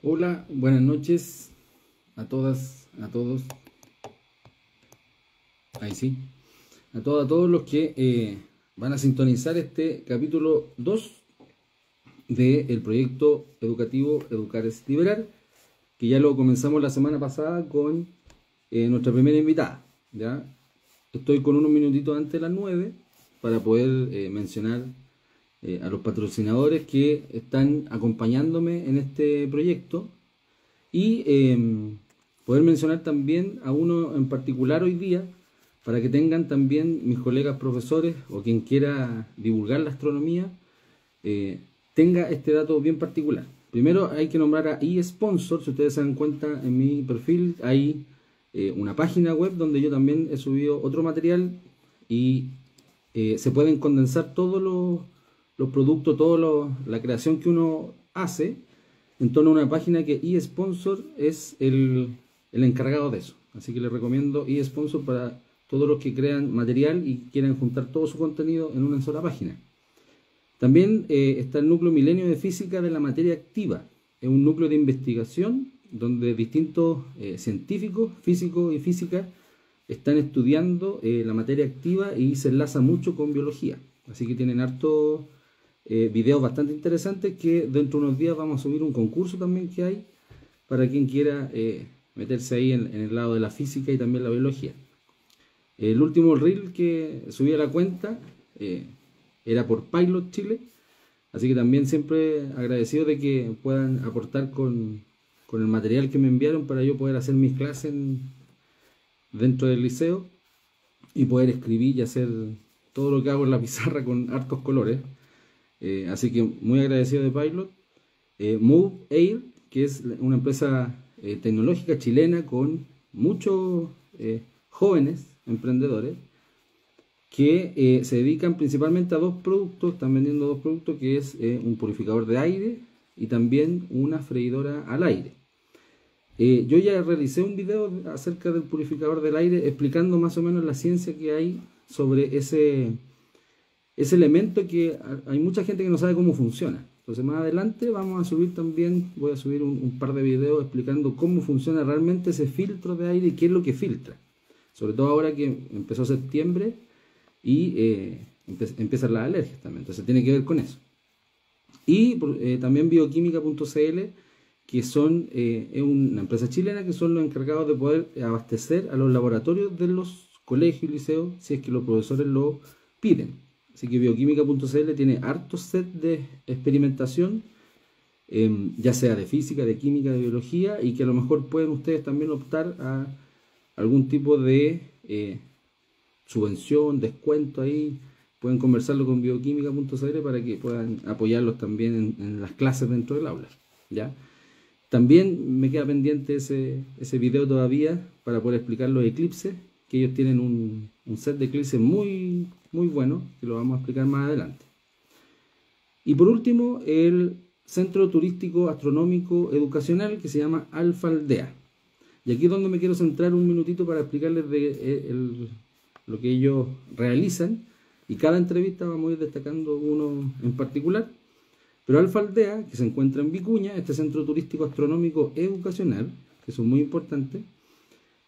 Hola, buenas noches a todas, a todos. Ahí sí. A todos los que van a sintonizar este capítulo 2 del proyecto educativo Educar es Liberar, que ya lo comenzamos la semana pasada con nuestra primera invitada. ¿Ya? Estoy con unos minutitos antes de las 9 para poder mencionar a los patrocinadores que están acompañándome en este proyecto y poder mencionar también a uno en particular hoy día para que tengan también mis colegas profesores o quien quiera divulgar la astronomía tenga este dato bien particular. Primero hay que nombrar a eSponsor. Si ustedes se dan cuenta, en mi perfil hay una página web donde yo también he subido otro material y se pueden condensar todos los productos, toda la creación que uno hace en torno a una página que eSponsor es el encargado de eso. Así que les recomiendo eSponsor para todos los que crean material y quieran juntar todo su contenido en una sola página. También está el núcleo Milenio de Física de la Materia Activa. Es un núcleo de investigación donde distintos científicos, físicos y físicas están estudiando la materia activa y se enlaza mucho con biología. Así que tienen hartos videos bastante interesantes que dentro de unos días vamos a subir un concurso también que hay para quien quiera meterse ahí en el lado de la física y también la biología. El último reel que subí a la cuenta era por Pilot Chile, así que también siempre agradecido de que puedan aportar con el material que me enviaron para yo poder hacer mis clases dentro del liceo y poder escribir y hacer todo lo que hago en la pizarra con hartos colores. Así que muy agradecido de Pilot. Move Air, que es una empresa tecnológica chilena con muchos jóvenes emprendedores que se dedican principalmente a dos productos, están vendiendo dos productos, que es un purificador de aire y también una freidora al aire. Yo ya realicé un video acerca del purificador del aire explicando más o menos la ciencia que hay sobre ese elemento, que hay mucha gente que no sabe cómo funciona. Entonces más adelante vamos a subir también, voy a subir un par de videos explicando cómo funciona realmente ese filtro de aire y qué es lo que filtra. Sobre todo ahora que empezó septiembre y empiezan las alergias también, entonces tiene que ver con eso. Y también bioquímica.cl, que es una empresa chilena que son los encargados de poder abastecer a los laboratorios de los colegios y liceos si es que los profesores lo piden. Así que bioquímica.cl tiene hartos set de experimentación, ya sea de física, de química, de biología, y que a lo mejor pueden ustedes también optar a algún tipo de subvención, descuento ahí. Pueden conversarlo con bioquímica.cl para que puedan apoyarlos también en las clases dentro del aula. ¿Ya? También me queda pendiente ese video todavía para poder explicar los eclipses, que ellos tienen un set de eclipses muy, muy bueno, que lo vamos a explicar más adelante. Y por último, el Centro Turístico Astronómico Educacional, que se llama Alfa Aldea. Y aquí es donde me quiero centrar un minutito para explicarles lo que ellos realizan, y cada entrevista vamos a ir destacando uno en particular. Pero Alfa Aldea, que se encuentra en Vicuña, este Centro Turístico Astronómico Educacional, que son muy importantes,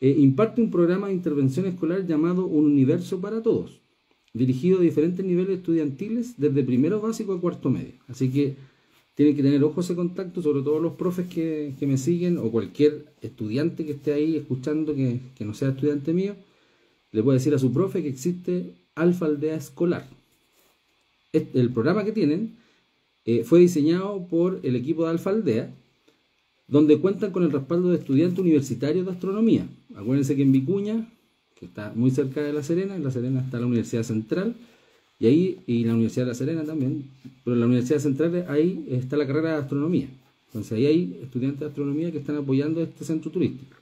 imparte un programa de intervención escolar llamado Un Universo para Todos, dirigido a diferentes niveles estudiantiles, desde primero básico a cuarto medio. Así que tienen que tener ojos de contacto, sobre todo los profes que me siguen, o cualquier estudiante que esté ahí escuchando que no sea estudiante mío, le puede decir a su profe que existe Alfa Aldea Escolar. El programa que tienen fue diseñado por el equipo de Alfa Aldea, donde cuentan con el respaldo de estudiantes universitarios de astronomía. Acuérdense que en Vicuña, que está muy cerca de La Serena, en La Serena está la Universidad Central, y la Universidad de La Serena también, pero en la Universidad Central ahí está la carrera de astronomía. Entonces ahí hay estudiantes de astronomía que están apoyando este centro turístico.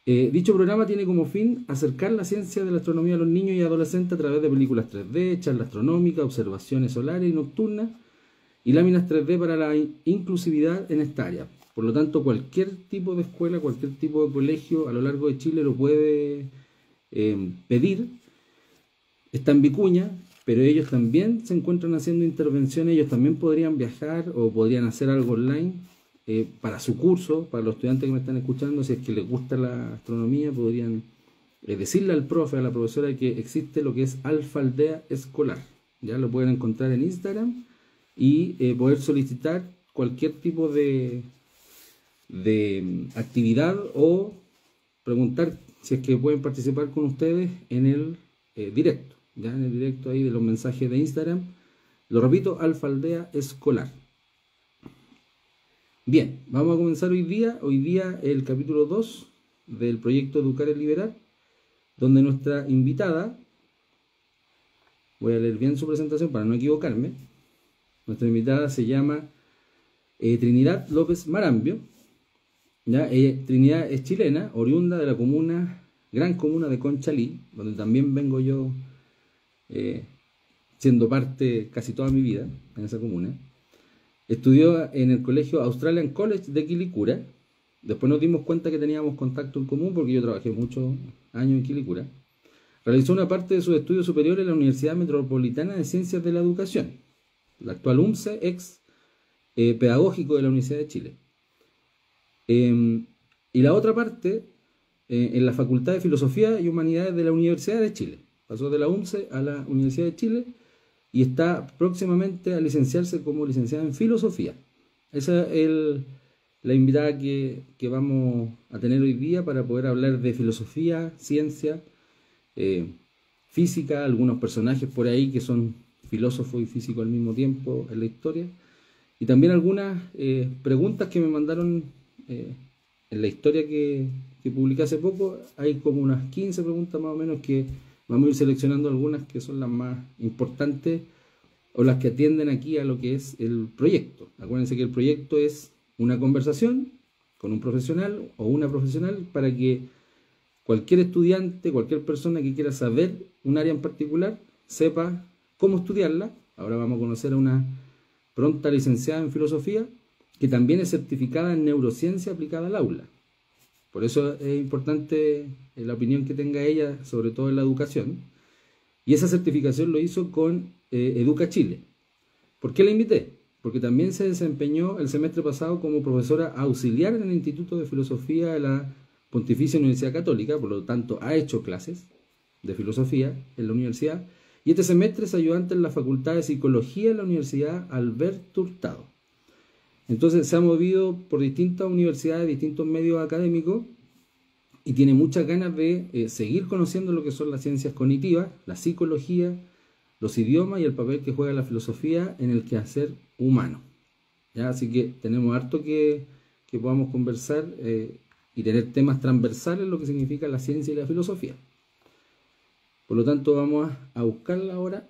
Dicho programa tiene como fin acercar la ciencia de la astronomía a los niños y adolescentes a través de películas 3D, charlas astronómicas, observaciones solares y nocturnas, y láminas 3D para la inclusividad en esta área. Por lo tanto, cualquier tipo de escuela, cualquier tipo de colegio a lo largo de Chile lo puede pedir. Está en Vicuña, pero ellos también se encuentran haciendo intervenciones, ellos también podrían viajar o podrían hacer algo online para su curso, para los estudiantes que me están escuchando, si es que les gusta la astronomía, podrían decirle al profe, a la profesora, que existe lo que es Alfa Aldea Escolar. Ya lo pueden encontrar en Instagram y poder solicitar cualquier tipo de actividad o preguntar si es que pueden participar con ustedes en el directo, ya en el directo ahí de los mensajes de Instagram. Lo repito, Alfa Aldea Escolar. Bien, vamos a comenzar hoy día el capítulo 2 del proyecto Educar es Liberar, donde nuestra invitada, voy a leer bien su presentación para no equivocarme, nuestra invitada se llama Trinidad López Marambio. ¿Ya? Trinidad es chilena, oriunda de la gran comuna de Conchalí, donde también vengo yo siendo parte casi toda mi vida en esa comuna. Estudió en el colegio Australian College de Quilicura. Después nos dimos cuenta que teníamos contacto en común porque yo trabajé muchos años en Quilicura. Realizó una parte de sus estudios superiores en la Universidad Metropolitana de Ciencias de la Educación, la actual UMCE, ex pedagógico de la Universidad de Chile. Y la otra parte, en la Facultad de Filosofía y Humanidades de la Universidad de Chile. Pasó de la UMCE a la Universidad de Chile y está próximamente a licenciarse como licenciada en Filosofía. Esa es la invitada que vamos a tener hoy día para poder hablar de filosofía, ciencia, física, algunos personajes por ahí que son filósofos y físicos al mismo tiempo en la historia, y también algunas preguntas que me mandaron en la historia que publiqué hace poco. Hay como unas 15 preguntas más o menos que vamos a ir seleccionando algunas que son las más importantes o las que atienden aquí a lo que es el proyecto. Acuérdense que el proyecto es una conversación con un profesional o una profesional para que cualquier estudiante, cualquier persona que quiera saber un área en particular, sepa cómo estudiarla. Ahora vamos a conocer a una pronta licenciada en filosofía que también es certificada en neurociencia aplicada al aula. Por eso es importante la opinión que tenga ella, sobre todo en la educación. Y esa certificación lo hizo con Educa Chile. ¿Por qué la invité? Porque también se desempeñó el semestre pasado como profesora auxiliar en el Instituto de Filosofía de la Pontificia Universidad Católica, por lo tanto ha hecho clases de filosofía en la universidad, y este semestre es ayudante en la Facultad de Psicología de la Universidad Alberto Hurtado. Entonces se ha movido por distintas universidades, distintos medios académicos, y tiene muchas ganas de seguir conociendo lo que son las ciencias cognitivas, la psicología, los idiomas y el papel que juega la filosofía en el quehacer humano. ¿Ya? Así que tenemos harto que podamos conversar y tener temas transversales en lo que significa la ciencia y la filosofía. Por lo tanto, vamos a buscarla ahora.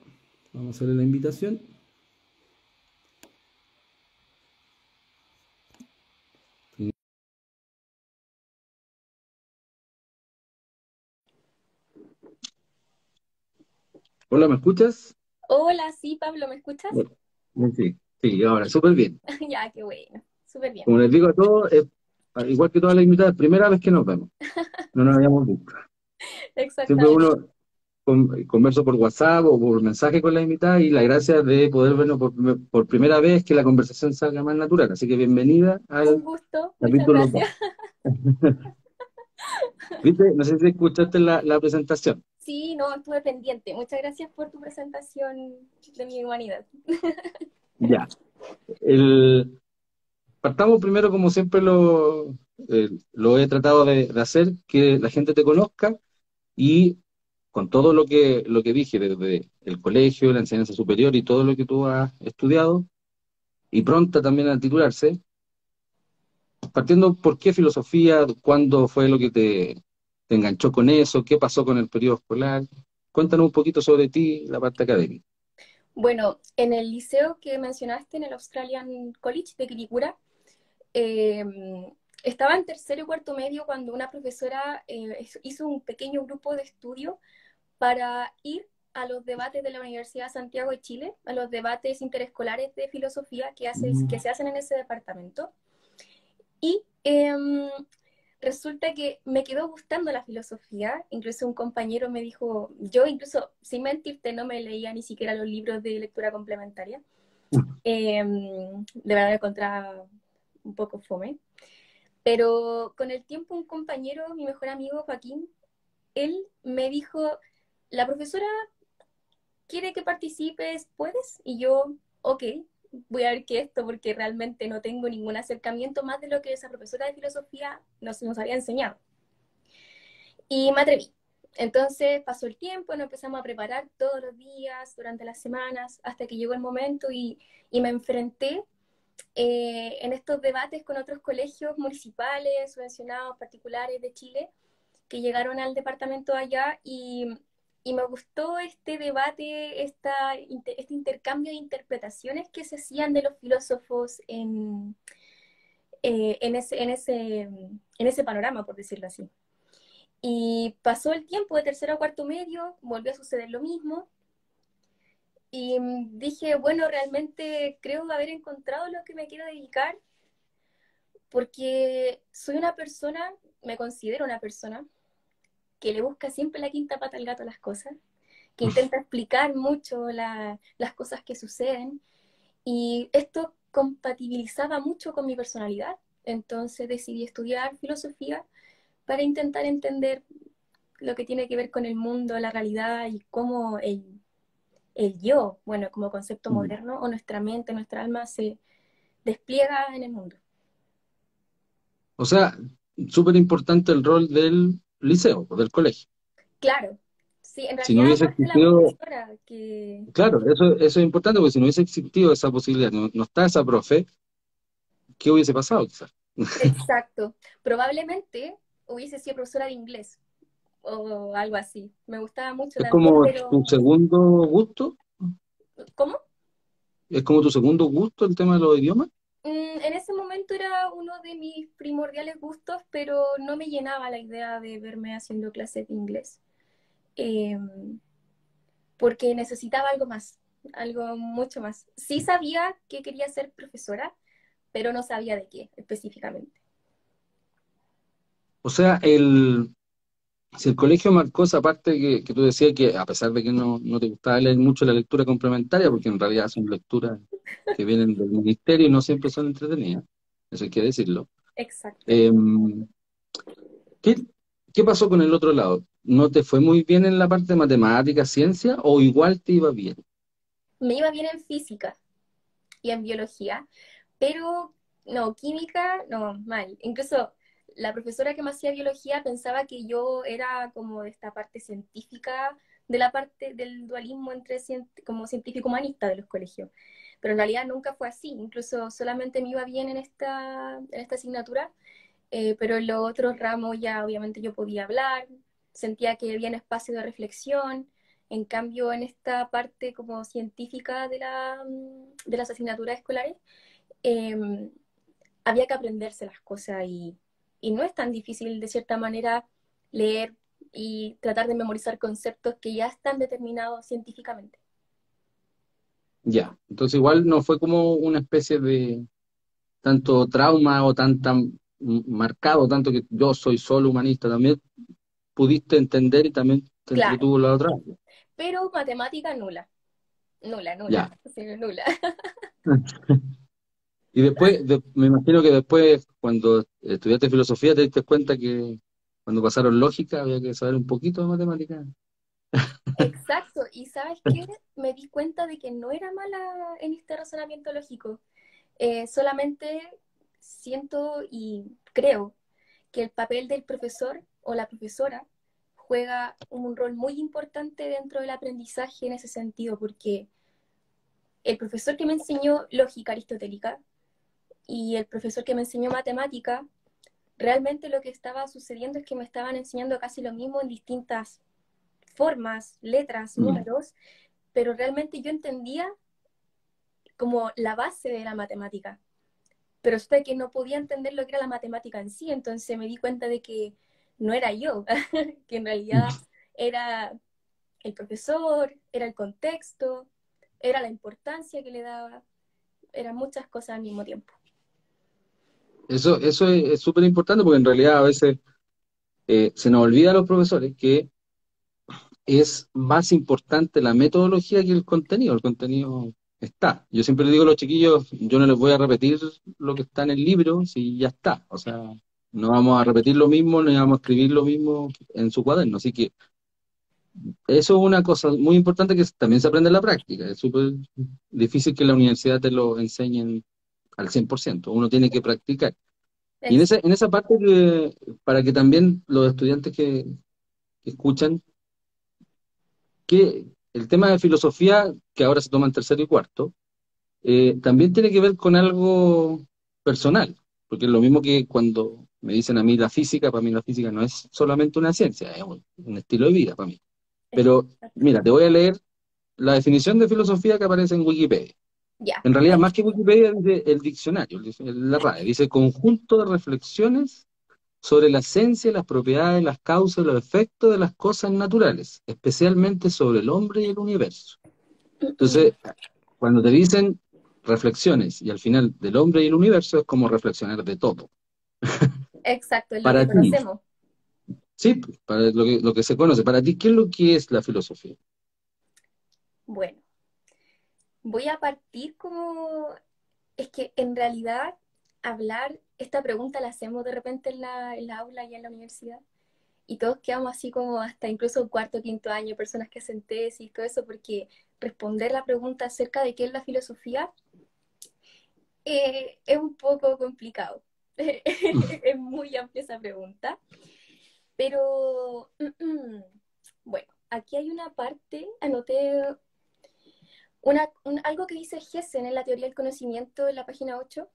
Vamos a hacerle la invitación. Hola, ¿me escuchas? Hola, sí, Pablo, ¿me escuchas? Sí, sí, ahora, súper bien. Ya, qué bueno, súper bien. Como les digo a todos, igual que todas las invitadas, primera vez que nos vemos. No nos habíamos visto. Siempre Exactamente. uno converso por WhatsApp o por mensaje con la invitada y la gracia de poder vernos por primera vez, que la conversación salga más natural. Así que bienvenida Un al gusto, muchas capítulo gracias. 2. ¿Viste? No sé si escuchaste la presentación. Sí, no, estuve pendiente. Muchas gracias por tu presentación de mi humanidad. Ya. El, Partamos primero, como siempre lo he tratado de hacer, que la gente te conozca y con todo lo que dije desde el colegio, la enseñanza superior y todo lo que tú has estudiado, y pronta también a titularse, partiendo por qué filosofía, cuándo fue lo que te enganchó con eso, qué pasó con el periodo escolar. Cuéntanos un poquito sobre ti, la parte académica. Bueno, en el liceo que mencionaste, en el Australian College de Quilicura, eh, estaba en tercero y cuarto medio cuando una profesora hizo un pequeño grupo de estudio para ir a los debates de la Universidad de Santiago de Chile, a los debates interescolares de filosofía que se hacen en ese departamento. Y resulta que me quedó gustando la filosofía. Incluso un compañero me dijo, yo incluso, sin mentirte, no me leía ni siquiera los libros de lectura complementaria. De verdad me encontraba un poco fome. Pero con el tiempo un compañero, mi mejor amigo Joaquín, él me dijo, la profesora quiere que participes, ¿puedes? Y yo, ok, voy a ver qué es esto, porque realmente no tengo ningún acercamiento más de lo que esa profesora de filosofía nos había enseñado. Y me atreví. Entonces pasó el tiempo, nos empezamos a preparar todos los días, durante las semanas, hasta que llegó el momento y me enfrenté en estos debates con otros colegios municipales, subvencionados, particulares de Chile, que llegaron al departamento allá y me gustó este debate, este intercambio de interpretaciones que se hacían de los filósofos en ese panorama, por decirlo así. Y pasó el tiempo de tercero a cuarto medio, volvió a suceder lo mismo. Y dije, bueno, realmente creo haber encontrado lo que me quiero dedicar, porque soy una persona, me considero una persona, que le busca siempre la quinta pata al gato a las cosas, que intenta explicar mucho las cosas que suceden. Y esto compatibilizaba mucho con mi personalidad. Entonces decidí estudiar filosofía para intentar entender lo que tiene que ver con el mundo, la realidad y cómo el yo, bueno, como concepto Mm. moderno, o nuestra mente, nuestra alma se despliega en el mundo. O sea, súper importante el rol del liceo, o del colegio. Claro, sí, en Si no realidad hubiese aparte de la existido, profesora, que, claro, eso es importante, porque si no hubiese existido esa posibilidad, no está esa profe, ¿qué hubiese pasado quizás? exacto, probablemente hubiese sido profesora de inglés o algo así. Me gustaba mucho Es también, como tu pero segundo gusto, ¿cómo? es como tu segundo gusto el tema de los idiomas. En ese momento era uno de mis primordiales gustos, pero no me llenaba la idea de verme haciendo clases de inglés, eh, porque necesitaba algo más, algo mucho más. Sí sabía que quería ser profesora, pero no sabía de qué específicamente. O sea, si el colegio marcó esa parte que tú decías que a pesar de que no te gustaba leer mucho la lectura complementaria, porque en realidad son lecturas que vienen del ministerio y no siempre son entretenidas, eso hay que decirlo. Exacto. Eh, ¿qué, qué pasó con el otro lado? ¿No te fue muy bien en la parte de matemáticas, ciencia o igual te iba bien? Me iba bien en física y en biología, pero no, química, no, mal. Incluso la profesora que me hacía biología pensaba que yo era como de esta parte científica, de la parte del dualismo entre como científico humanista de los colegios. Pero en realidad nunca fue así, incluso solamente me iba bien en esta asignatura, pero en los otros ramos ya obviamente yo podía hablar, sentía que había un espacio de reflexión. En cambio, en esta parte como científica de las asignaturas escolares, eh, había que aprenderse las cosas y no es tan difícil de cierta manera leer y tratar de memorizar conceptos que ya están determinados científicamente. Ya, entonces igual no fue como una especie de tanto trauma o tan marcado, tanto que yo soy solo humanista, también pudiste entender y también te Claro, entretuvo la otra. pero matemática nula, nula, nula, Ya. sí, nula. Y después, me imagino que después, cuando estudiaste filosofía, te diste cuenta que cuando pasaron lógica había que saber un poquito de matemáticas. Exacto, y ¿sabes qué? Me di cuenta de que no era mala en este razonamiento lógico. Solamente siento y creo que el papel del profesor o la profesora juega un rol muy importante dentro del aprendizaje en ese sentido, porque el profesor que me enseñó lógica aristotélica y el profesor que me enseñó matemática, realmente lo que estaba sucediendo es que me estaban enseñando casi lo mismo en distintas formas, letras, Mm. números, pero realmente yo entendía como la base de la matemática, pero usted que no podía entender lo que era la matemática en sí, entonces me di cuenta de que no era yo, que en realidad era el profesor, era el contexto, era la importancia que le daba, eran muchas cosas al mismo tiempo. Eso es súper importante porque en realidad a veces se nos olvida a los profesores que es más importante la metodología que el contenido. El contenido está. Yo siempre le digo a los chiquillos, yo no les voy a repetir lo que está en el libro, si ya está. O sea, no vamos a repetir lo mismo, ni vamos a escribir lo mismo en su cuaderno. Así que eso es una cosa muy importante que también se aprende en la práctica. Es súper difícil que la universidad te lo enseñen al 100%. Uno tiene que practicar. Y Ex- en esa parte, para que también los estudiantes que escuchan, que el tema de filosofía, que ahora se toma en tercero y cuarto, también tiene que ver con algo personal, porque es lo mismo que cuando me dicen a mí la física, para mí la física no es solamente una ciencia, es un estilo de vida para mí. Pero Exacto. mira, te voy a leer la definición de filosofía que aparece en Wikipedia. Ya, En realidad, más que buenísimo. Wikipedia, dice el diccionario, la RAE, dice conjunto de reflexiones sobre la esencia, las propiedades, las causas y los efectos de las cosas naturales, especialmente sobre el hombre y el universo. Entonces, cuando te dicen reflexiones y al final del hombre y el universo es como reflexionar de todo. Exacto, es lo que Para ti, conocemos. sí, para lo que se conoce, para ti, ¿qué es lo que es la filosofía? Bueno, voy a partir como... Es que en realidad hablar, esta pregunta la hacemos de repente en la aula y en la universidad. Y todos quedamos así como hasta incluso cuarto, quinto año, personas que hacen tesis, todo eso, porque responder la pregunta acerca de qué es la filosofía es un poco complicado. Es muy amplia esa pregunta. Pero, bueno, aquí hay una parte, anoté algo que dice Gessen en la teoría del conocimiento en la página 8.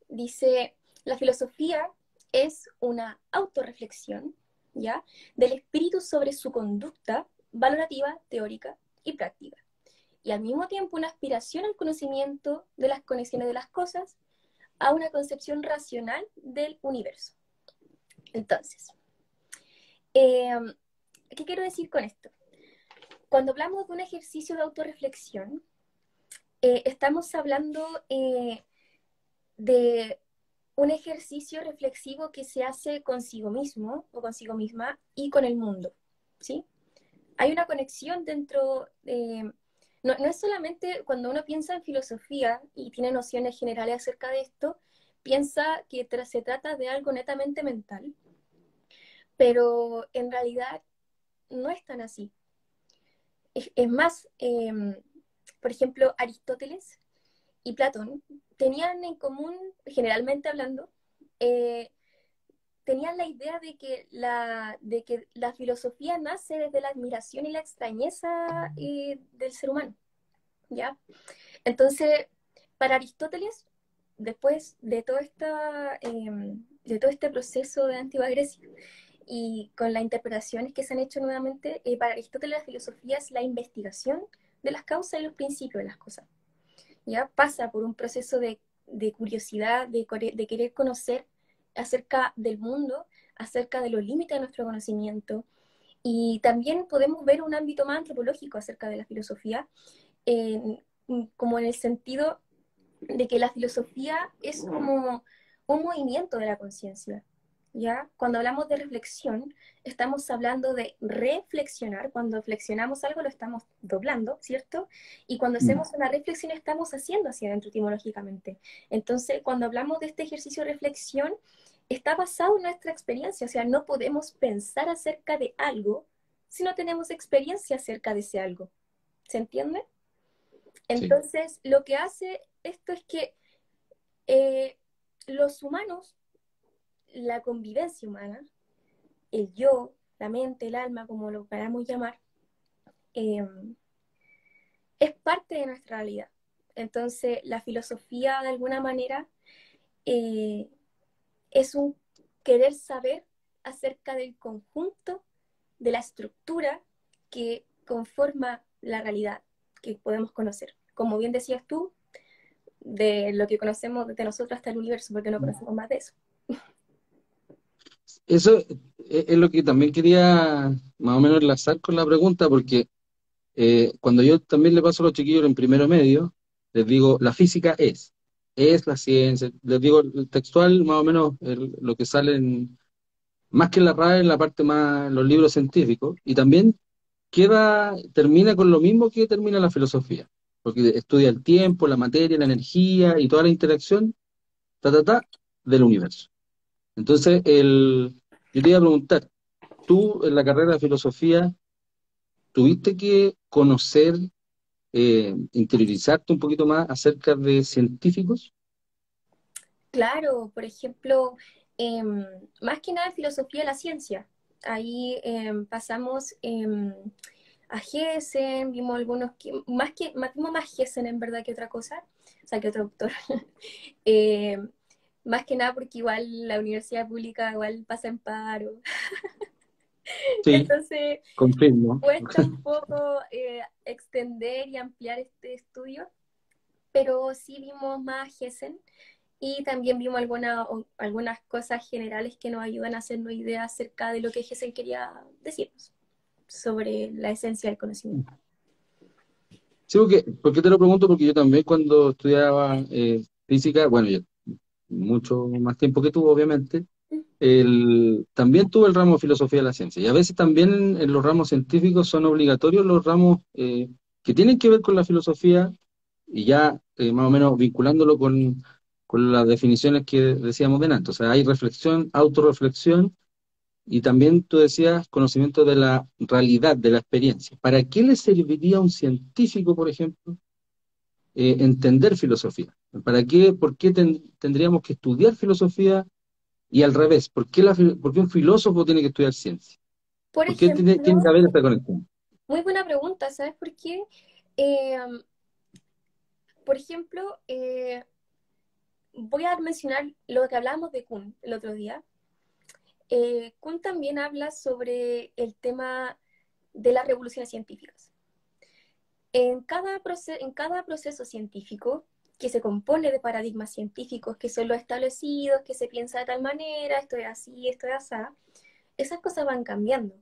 Dice, la filosofía es una autorreflexión, ¿ya? Del espíritu sobre su conducta valorativa, teórica y práctica. Y al mismo tiempo una aspiración al conocimiento de las conexiones de las cosas, a una concepción racional del universo. Entonces, eh, ¿qué quiero decir con esto? Cuando hablamos de un ejercicio de autorreflexión, estamos hablando de un ejercicio reflexivo que se hace consigo mismo o consigo misma y con el mundo, ¿sí? Hay una conexión dentro de... No es solamente cuando uno piensa en filosofía y tiene nociones generales acerca de esto, piensa que se trata de algo netamente mental, pero en realidad no es tan así. Es más, por ejemplo, Aristóteles y Platón tenían en común, generalmente hablando, eh, tenían la idea de que la filosofía nace desde la admiración y la extrañeza del ser humano, ¿ya? Entonces, para Aristóteles, después de todo este proceso de antigua Grecia y con las interpretaciones que se han hecho nuevamente, para Aristóteles la filosofía es la investigación de las causas y los principios de las cosas. ¿Ya? Pasa por un proceso de curiosidad, de querer conocer acerca del mundo, acerca de los límites de nuestro conocimiento. Y también podemos ver un ámbito más antropológico acerca de la filosofía, en- como en el sentido de que la filosofía es como un movimiento de la conciencia. ¿Ya? Cuando hablamos de reflexión, estamos hablando de reflexionar. Cuando flexionamos algo lo estamos doblando, ¿cierto? Y cuando Mm, hacemos una reflexión estamos haciendo hacia adentro etimológicamente. Entonces, cuando hablamos de este ejercicio de reflexión, está basado en nuestra experiencia. O sea, no podemos pensar acerca de algo si no tenemos experiencia acerca de ese algo. ¿Se entiende? sí. Entonces, lo que hace esto es que eh, los humanos, la convivencia humana, el yo, la mente, el alma, como lo queramos llamar, eh, es parte de nuestra realidad. Entonces, la filosofía, de alguna manera, eh, es un querer saber acerca del conjunto, de la estructura que conforma la realidad que podemos conocer. Como bien decías tú, de lo que conocemos desde nosotros hasta el universo, porque no conocemos más de eso. Eso es lo que también quería más o menos enlazar con la pregunta, porque cuando yo también le paso a los chiquillos en primero medio, les digo, la física es la ciencia, les digo el textual más o menos lo que sale más que en la RAE, en la parte más, los libros científicos, y también termina con lo mismo que termina la filosofía. porque estudia el tiempo, la materia, la energía y toda la interacción, del universo. Entonces, yo te iba a preguntar, tú en la carrera de filosofía, ¿tuviste que conocer, interiorizarte un poquito más acerca de científicos? Claro, por ejemplo, más que nada filosofía de la ciencia. Ahí pasamos a Gessen, vimos algunos, vimos más Gessen en verdad que otra cosa, o sea, que otro autor. Em, Más que nada porque igual la universidad pública igual pasa en paro. Sí, Entonces confirmo. cuesta un poco extender y ampliar este estudio, pero sí vimos más Gessen. Y también vimos algunas cosas generales que nos ayudan a hacernos idea acerca de lo que Gessen quería decirnos sobre la esencia del conocimiento. Sí, ¿por qué te lo pregunto? Porque yo también cuando estudiaba física, bueno, yo mucho más tiempo que tú, obviamente, también tuve el ramo de filosofía de la ciencia. Y a veces también en los ramos científicos son obligatorios los ramos que tienen que ver con la filosofía y ya más o menos vinculándolo con las definiciones que decíamos delante. O sea, hay reflexión, autorreflexión y también tú decías conocimiento de la realidad, de la experiencia. ¿Para qué le serviría a un científico, por ejemplo, entender filosofía? ¿Para qué, por qué tendríamos que estudiar filosofía y al revés? ¿Por qué un filósofo tiene que estudiar ciencia? Por ¿Por qué tiene que ejemplo, haber esta conexión? muy buena pregunta, ¿sabes por qué? Eh, por ejemplo, voy a mencionar lo que hablábamos de Kuhn el otro día. Kuhn también habla sobre el tema de las revoluciones científicas. En cada proceso científico que se compone de paradigmas científicos que son los establecidos, que se piensa de tal manera, esto es así, esto es así, esas cosas van cambiando,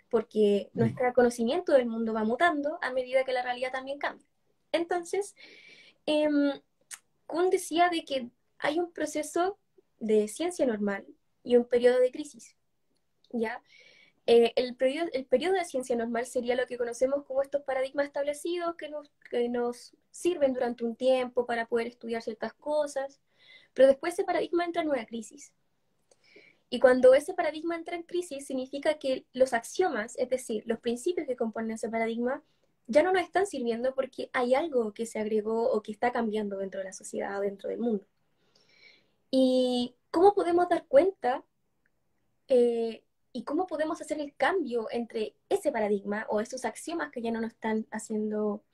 porque nuestro conocimiento del mundo va mutando a medida que la realidad también cambia. Entonces, eh, Kuhn decía de que hay un proceso de ciencia normal y un periodo de crisis, ¿ya? El periodo de ciencia normal sería lo que conocemos como estos paradigmas establecidos que nos sirven durante un tiempo para poder estudiar ciertas cosas, pero después ese paradigma entra en una crisis. Y cuando ese paradigma entra en crisis, significa que los axiomas, es decir, los principios que componen ese paradigma, ya no nos están sirviendo porque hay algo que se agregó o que está cambiando dentro de la sociedad o dentro del mundo. ¿Y cómo podemos dar cuenta y cómo podemos hacer el cambio entre ese paradigma o esos axiomas que ya no nos están haciendo,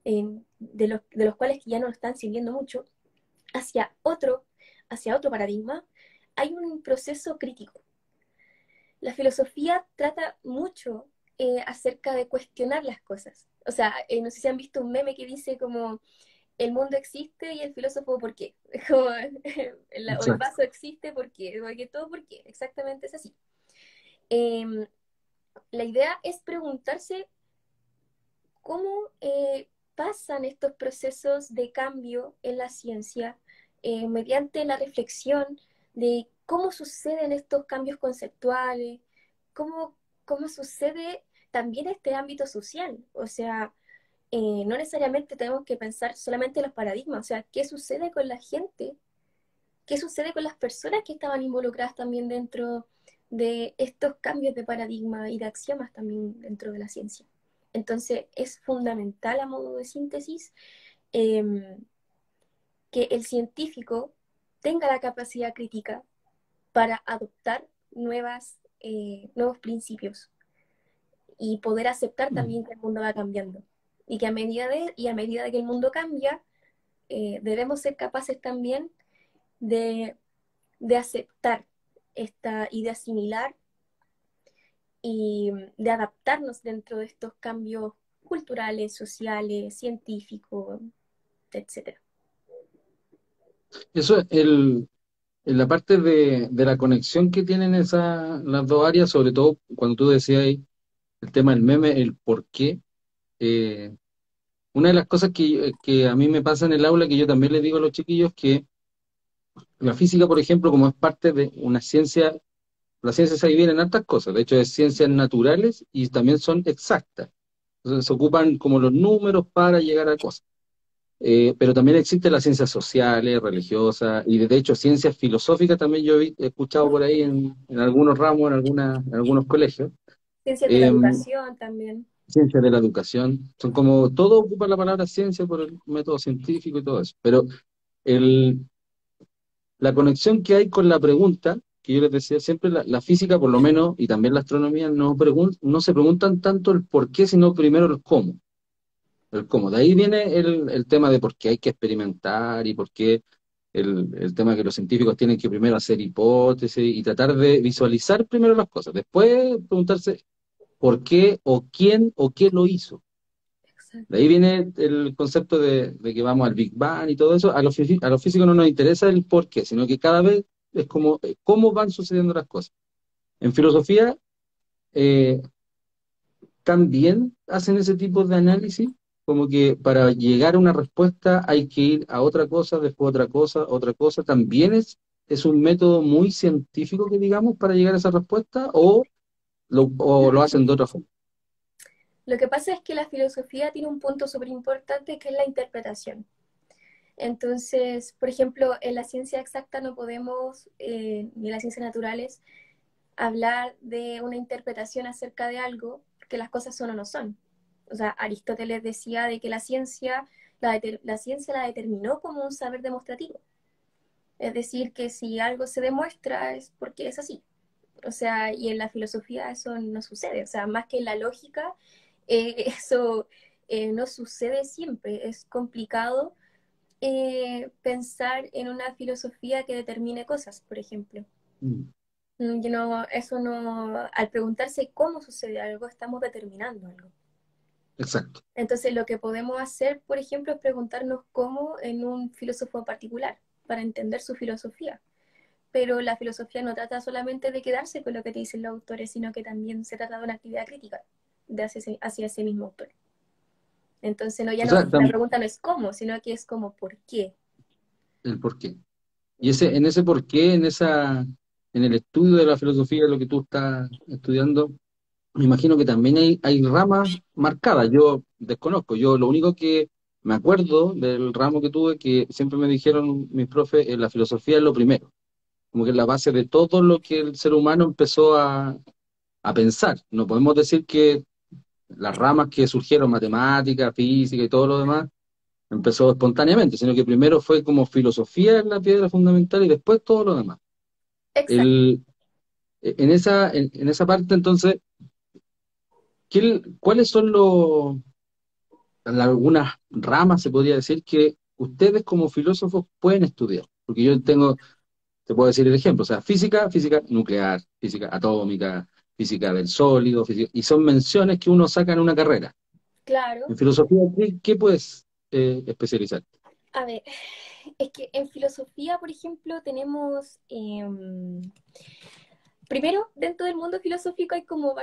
de los cuales ya no nos están sirviendo mucho, hacia hacia otro paradigma? Hay un proceso crítico. La filosofía trata mucho acerca de cuestionar las cosas. O sea, no sé si han visto un meme que dice como el mundo existe y el filósofo ¿por qué? Como, o el Exacto. vaso existe porque todo ¿por qué? Exactamente es así. Eh, la idea es preguntarse cómo pasan estos procesos de cambio en la ciencia mediante la reflexión de cómo suceden estos cambios conceptuales, cómo, cómo sucede también este ámbito social. O sea, no necesariamente tenemos que pensar solamente en los paradigmas, o sea, qué sucede con la gente, qué sucede con las personas que estaban involucradas también dentro de estos cambios de paradigma y de axiomas también dentro de la ciencia. Entonces, es fundamental a modo de síntesis eh, que el científico tenga la capacidad crítica para adoptar nuevos principios y poder aceptar también que el mundo va cambiando. Y que a medida de que el mundo cambia, debemos ser capaces también de, de aceptar y de asimilar y de adaptarnos dentro de estos cambios culturales, sociales, científicos, etcétera. Eso es en la parte de la conexión que tienen las dos áreas, sobre todo cuando tú decías ahí el tema del meme, el por qué. eh, una de las cosas que a mí me pasa en el aula, que yo también les digo a los chiquillos, que la física, por ejemplo, como es parte de una ciencia, la ciencia se divide en hartas cosas, de hecho es ciencias naturales y también son exactas. Entonces se ocupan como los números para llegar a cosas. pero también existen las ciencias sociales, religiosas, y de hecho ciencias filosóficas también yo he escuchado por ahí en algunos ramos, en algunos colegios. Ciencias de la Eh, educación también. Ciencias de la educación, son como, todo ocupa la palabra ciencia por el método científico y todo eso, pero el, la conexión que hay con la pregunta, que yo les decía siempre, la física por lo menos, y también la astronomía, no se preguntan tanto el por qué, sino primero el cómo. El cómo. De ahí viene el tema de por qué hay que experimentar y por qué el tema de que los científicos tienen que primero hacer hipótesis y tratar de visualizar primero las cosas. Después preguntarse por qué o quién o qué lo hizo. De Exacto. ahí viene el concepto de que vamos al Big Bang y todo eso. A los físicos no nos interesa el por qué, sino que cada vez es como cómo van sucediendo las cosas. En filosofía eh, también hacen ese tipo de análisis, como que para llegar a una respuesta hay que ir a otra cosa, después otra cosa, otra cosa. También es un método muy científico que digamos para llegar a esa respuesta o lo hacen de otra forma. Lo que pasa es que la filosofía tiene un punto súper importante que es la interpretación. Entonces, por ejemplo, en la ciencia exacta no podemos, ni en las ciencias naturales, hablar de una interpretación acerca de algo que las cosas son o no son. O sea, Aristóteles decía de que la ciencia la determinó como un saber demostrativo. Es decir, que si algo se demuestra es porque es así. O sea, y en la filosofía eso no sucede. O sea, más que en la lógica, eso no sucede siempre. Es complicado pensar en una filosofía que determine cosas, por ejemplo. Mm, Eso no, al preguntarse cómo sucede algo, estamos determinando algo. exacto. Entonces, lo que podemos hacer, por ejemplo, es preguntarnos cómo en un filósofo particular, para entender su filosofía. Pero la filosofía no trata solamente de quedarse con lo que te dicen los autores, sino que también se trata de una actividad crítica hacia ese mismo autor. Entonces, O sea, la pregunta no es cómo, sino que es como por qué. el por qué. Y en ese por qué, en el estudio de la filosofía, lo que tú estás estudiando, me imagino que también hay ramas marcadas. Yo desconozco. Yo lo único que me acuerdo del ramo que tuve, que siempre me dijeron mis profes, la filosofía es lo primero, como que es la base de todo lo que el ser humano empezó a pensar. No podemos decir que las ramas que surgieron, matemática, física y todo lo demás, empezó espontáneamente, sino que primero fue como filosofía en la piedra fundamental y después todo lo demás. Exacto. El, en esa parte, entonces, ¿cuáles son algunas ramas, se podría decir, que ustedes como filósofos pueden estudiar? Porque yo tengo, te puedo decir el ejemplo, o sea, física nuclear, física atómica, física del sólido, y son menciones que uno saca en una carrera. Claro. En filosofía, ¿qué puedes especializar? A ver, es que en filosofía, por ejemplo, tenemos, primero, dentro del mundo filosófico hay como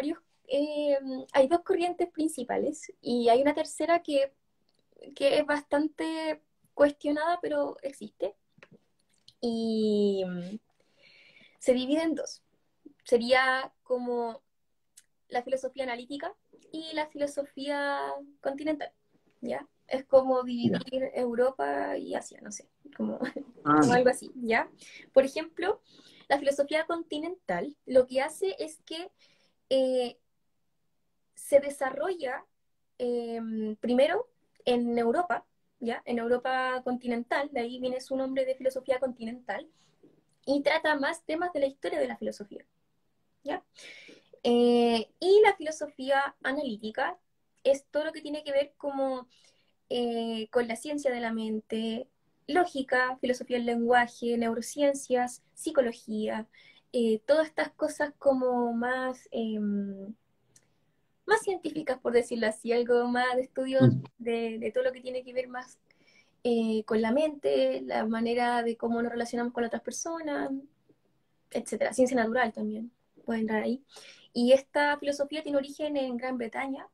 hay dos corrientes principales y hay una tercera que es bastante cuestionada, pero existe. Y se divide en dos. Sería como la filosofía analítica y la filosofía continental, ¿ya? Es como Ya. dividir Europa y Asia, no sé, como, Ah, como ya. algo así, ¿ya? Por ejemplo, la filosofía continental lo que hace es que eh, se desarrolla primero en Europa, ¿ya? En Europa continental, de ahí viene su nombre de filosofía continental, y trata más temas de la historia de la filosofía, ¿ya? Y la filosofía analítica es todo lo que tiene que ver como, con la ciencia de la mente, lógica, filosofía del lenguaje, neurociencias, psicología, todas estas cosas como más científicas, por decirlo así, algo más de estudios Mm. de todo lo que tiene que ver más con la mente, la manera de cómo nos relacionamos con otras personas, etcétera. Ciencia natural también puede entrar ahí. Y esta filosofía tiene origen en Gran Bretaña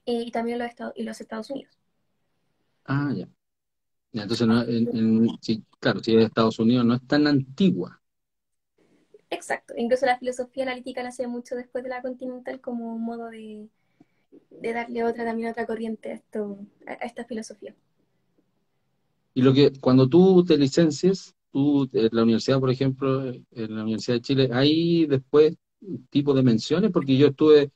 y también en los Estados Unidos. Ah, ya. Ya, entonces, no, sí, claro, si es de Estados Unidos, no es tan antigua. Exacto. Incluso la filosofía analítica nace mucho después de la continental como un modo de darle también otra corriente a esta filosofía. Y lo que, cuando tú te licencies, tú, en la universidad, por ejemplo, en la Universidad de Chile, ¿hay después tipo de menciones? Porque yo estuve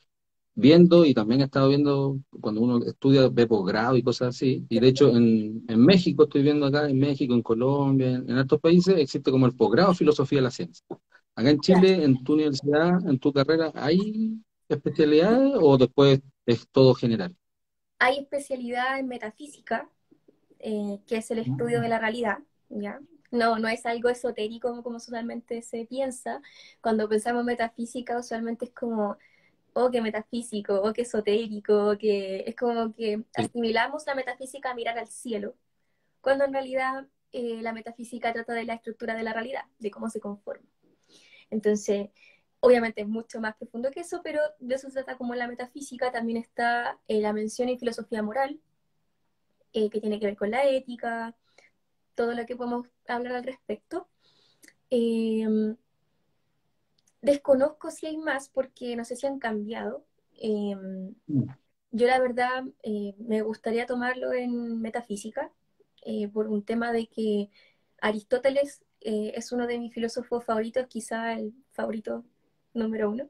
viendo y también he estado viendo, cuando uno estudia, ve posgrado y cosas así, y de hecho en México, estoy viendo acá, en México, en Colombia, en otros países, existe como el posgrado en Filosofía de la Ciencia. Acá en Ya. Chile, en tu universidad, en tu carrera, ¿hay especialidades o después es todo general? Hay especialidad en metafísica, que es el estudio de la realidad, ¿ya? No, no es algo esotérico como usualmente se piensa. Cuando pensamos en metafísica, usualmente es como, oh, qué metafísico, oh, qué esotérico, que es como que Sí. asimilamos la metafísica a mirar al cielo, cuando en realidad la metafísica trata de la estructura de la realidad, de cómo se conforma. Entonces, obviamente es mucho más profundo que eso, pero de eso se trata como la metafísica. También está la mención en filosofía moral, que tiene que ver con la ética, todo lo que podemos hablar al respecto. Eh, Desconozco si hay más porque no sé si han cambiado. Eh, Mm. yo la verdad me gustaría tomarlo en metafísica por un tema de que Aristóteles es uno de mis filósofos favoritos, quizá el favorito número uno.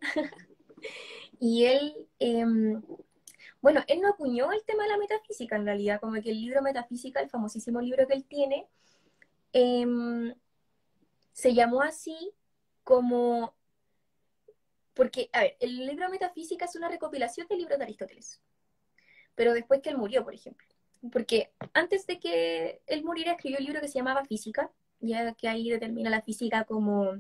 Y él, bueno, él no acuñó el tema de la metafísica en realidad, como que el libro Metafísica, el famosísimo libro que él tiene, eh, se llamó así como, porque, a ver, el libro Metafísica es una recopilación del libro de Aristóteles, pero después que él murió, por ejemplo. Porque antes de que él muriera escribió un libro que se llamaba Física, ya que ahí determina la física como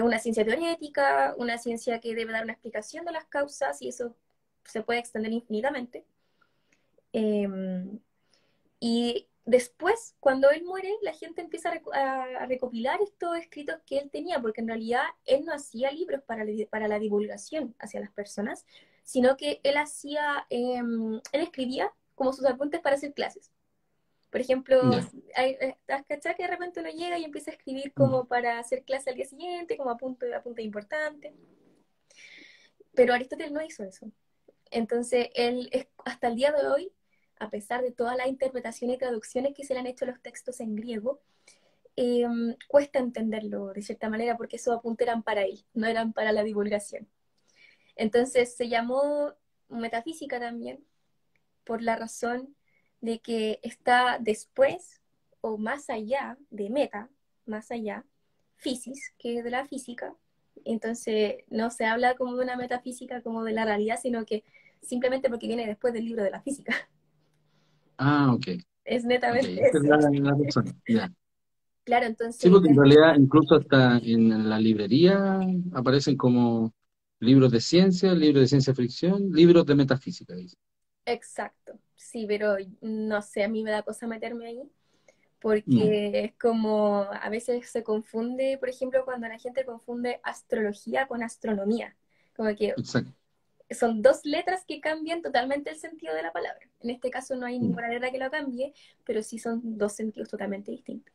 una ciencia teorética, una ciencia que debe dar una explicación de las causas y eso se puede extender infinitamente. Eh, y después, cuando él muere, la gente empieza a recopilar estos escritos que él tenía, porque en realidad él no hacía libros para la divulgación hacia las personas, sino que él hacía, él escribía como sus apuntes para hacer clases. Por ejemplo, Ya. ¿has cachado que de repente uno llega y empieza a escribir Mm. como para hacer clase al día siguiente, como apunte importante? Pero Aristóteles no hizo eso. Entonces, él es, hasta el día de hoy, a pesar de todas las interpretaciones y traducciones que se le han hecho a los textos en griego, eh, cuesta entenderlo de cierta manera porque esos apuntes eran para él, no eran para la divulgación. Entonces se llamó metafísica también por la razón de que está después o más allá de meta, más allá, physis, que es de la física. Entonces no se habla como de una metafísica como de la realidad, sino que simplemente porque viene después del libro de la física. Ah, ok. Es Ok, netamente esa es eso. la razón. Ya. Claro, Sí, entonces porque en realidad incluso hasta en la librería aparecen como libros de ciencia, libros de ciencia ficción, libros de metafísica, dice. exacto, sí, pero no sé, a mí me da cosa meterme ahí, Mm, porque es como, a veces se confunde, por ejemplo, cuando la gente confunde astrología con astronomía, como que exacto. son dos letras que cambian totalmente el sentido de la palabra. En este caso no hay Mm. ninguna letra que lo cambie, pero sí son dos sentidos totalmente distintos.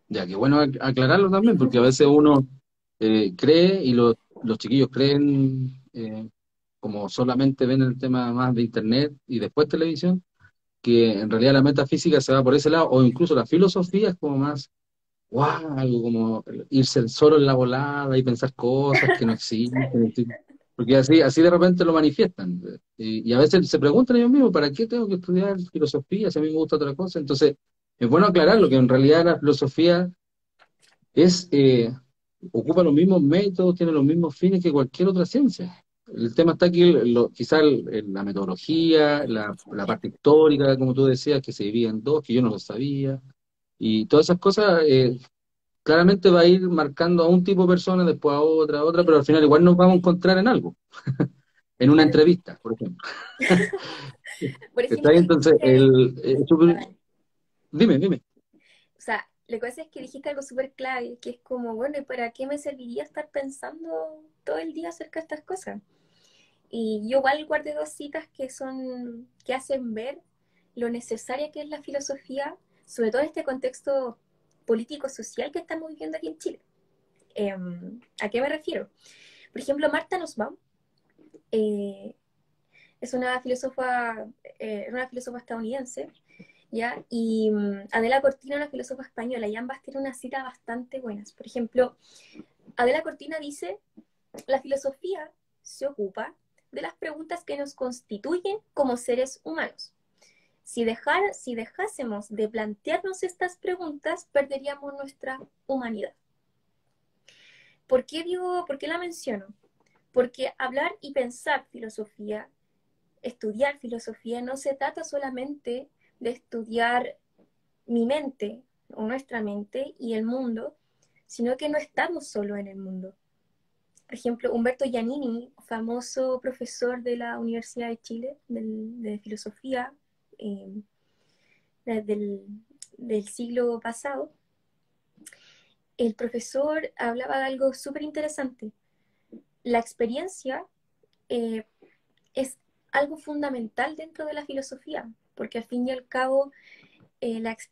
Ya, que bueno aclararlo también, porque a veces uno cree y los chiquillos creen, como solamente ven el tema más de internet y después televisión, que en realidad la metafísica se va por ese lado, o incluso la filosofía es como más, wow, algo como irse solo en la volada y pensar cosas que no existen, ¿sí? Porque así de repente lo manifiestan. Y a veces se preguntan ellos mismos, ¿para qué tengo que estudiar filosofía si a mí me gusta otra cosa? Entonces, es bueno aclararlo, que en realidad la filosofía es, ocupa los mismos métodos, tiene los mismos fines que cualquier otra ciencia. El tema está aquí, quizá la metodología, la parte histórica, como tú decías, que se divide en dos, que yo no lo sabía, y todas esas cosas claramente va a ir marcando a un tipo de persona, después a otra, pero al final igual nos vamos a encontrar en algo, en una Claro, entrevista, por ejemplo. por ¿Está ejemplo, ahí? Entonces, dime, dime. o sea, lo que pasa es que dijiste algo súper clave, que es como, bueno, ¿y para qué me serviría estar pensando todo el día acerca de estas cosas? Y yo igual guardé dos citas que son, que hacen ver lo necesaria que es la filosofía, sobre todo en este contexto político-social que estamos viviendo aquí en Chile. ¿A qué me refiero? Por ejemplo, Marta Nussbaum eh, es una filósofa estadounidense ¿ya? Y Adela Cortina, una filósofa española, y ambas tienen unas citas bastante buenas. Por ejemplo, Adela Cortina dice, la filosofía se ocupa de las preguntas que nos constituyen como seres humanos. Si dejásemos de plantearnos estas preguntas, perderíamos nuestra humanidad. ¿Por qué la menciono? Porque hablar y pensar filosofía, estudiar filosofía, no se trata solamente de estudiar mi mente o nuestra mente y el mundo, sino que no estamos solo en el mundo. Por ejemplo, Humberto Giannini, famoso profesor de la Universidad de Chile de filosofía eh, del, del siglo pasado, el profesor hablaba de algo súper interesante. La experiencia eh, es algo fundamental dentro de la filosofía, porque al fin y al cabo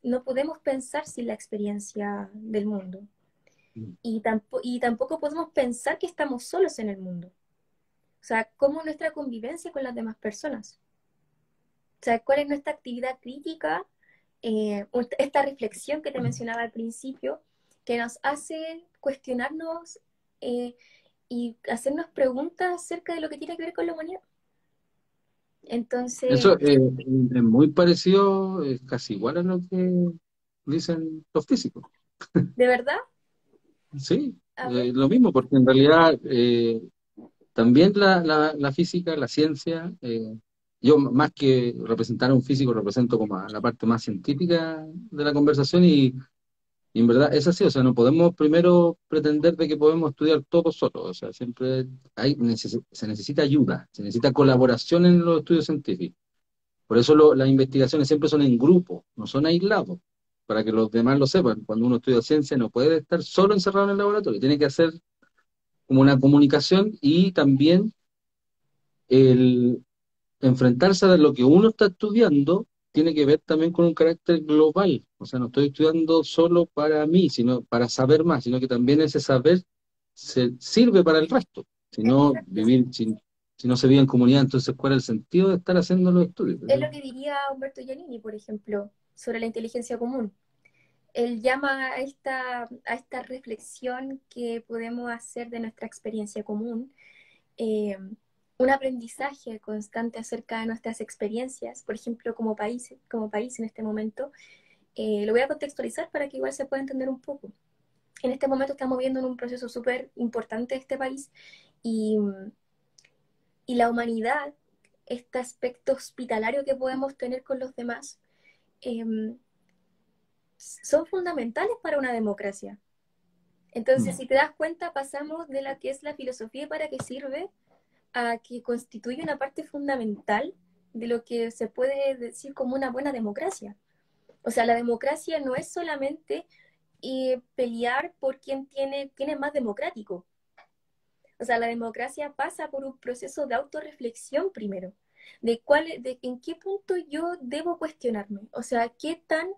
no podemos pensar sin la experiencia del mundo. Y tampoco podemos pensar que estamos solos en el mundo. O sea, ¿cómo nuestra convivencia con las demás personas? O sea, ¿cuál es nuestra actividad crítica? Esta reflexión que te mencionaba al principio, que nos hace cuestionarnos y hacernos preguntas acerca de lo que tiene que ver con la humanidad. Entonces, Eso es muy parecido, es casi igual a lo que dicen los físicos. ¿de verdad? Sí, A ver, lo mismo, porque en realidad también la física, la ciencia, yo más que representar a un físico, represento como a la parte más científica de la conversación y en verdad es así, o sea, no podemos primero pretender de que podemos estudiar todo solos, o sea, siempre se necesita ayuda, se necesita colaboración en los estudios científicos. Por eso las investigaciones siempre son en grupo, no son aislados, para que los demás lo sepan. Cuando uno estudia ciencia no puede estar solo encerrado en el laboratorio, tiene que hacer como una comunicación y también el enfrentarse a lo que uno está estudiando tiene que ver también con un carácter global. O sea, no estoy estudiando solo para mí, sino para saber más, sino que también ese saber sirve para el resto. Si no, exacto. si no se vive en comunidad, entonces ¿cuál es el sentido de estar haciendo los estudios? Es lo que diría Humberto Giannini, por ejemplo, sobre la inteligencia común. Él llama a esta reflexión que podemos hacer de nuestra experiencia común, eh, un aprendizaje constante acerca de nuestras experiencias, por ejemplo, como país en este momento. Lo voy a contextualizar para que igual se pueda entender un poco. En este momento estamos viendo en un proceso súper importante de este país y, y la humanidad, este aspecto hospitalario que podemos tener con los demás, eh, son fundamentales para una democracia. Entonces, Mm. si te das cuenta, pasamos de la que es la filosofía y para qué sirve a que constituye una parte fundamental de lo que se puede decir como una buena democracia. O sea, la democracia no es solamente pelear por quién es más democrático. O sea, la democracia pasa por un proceso de autorreflexión primero, de en qué punto yo debo cuestionarme. O sea, qué tan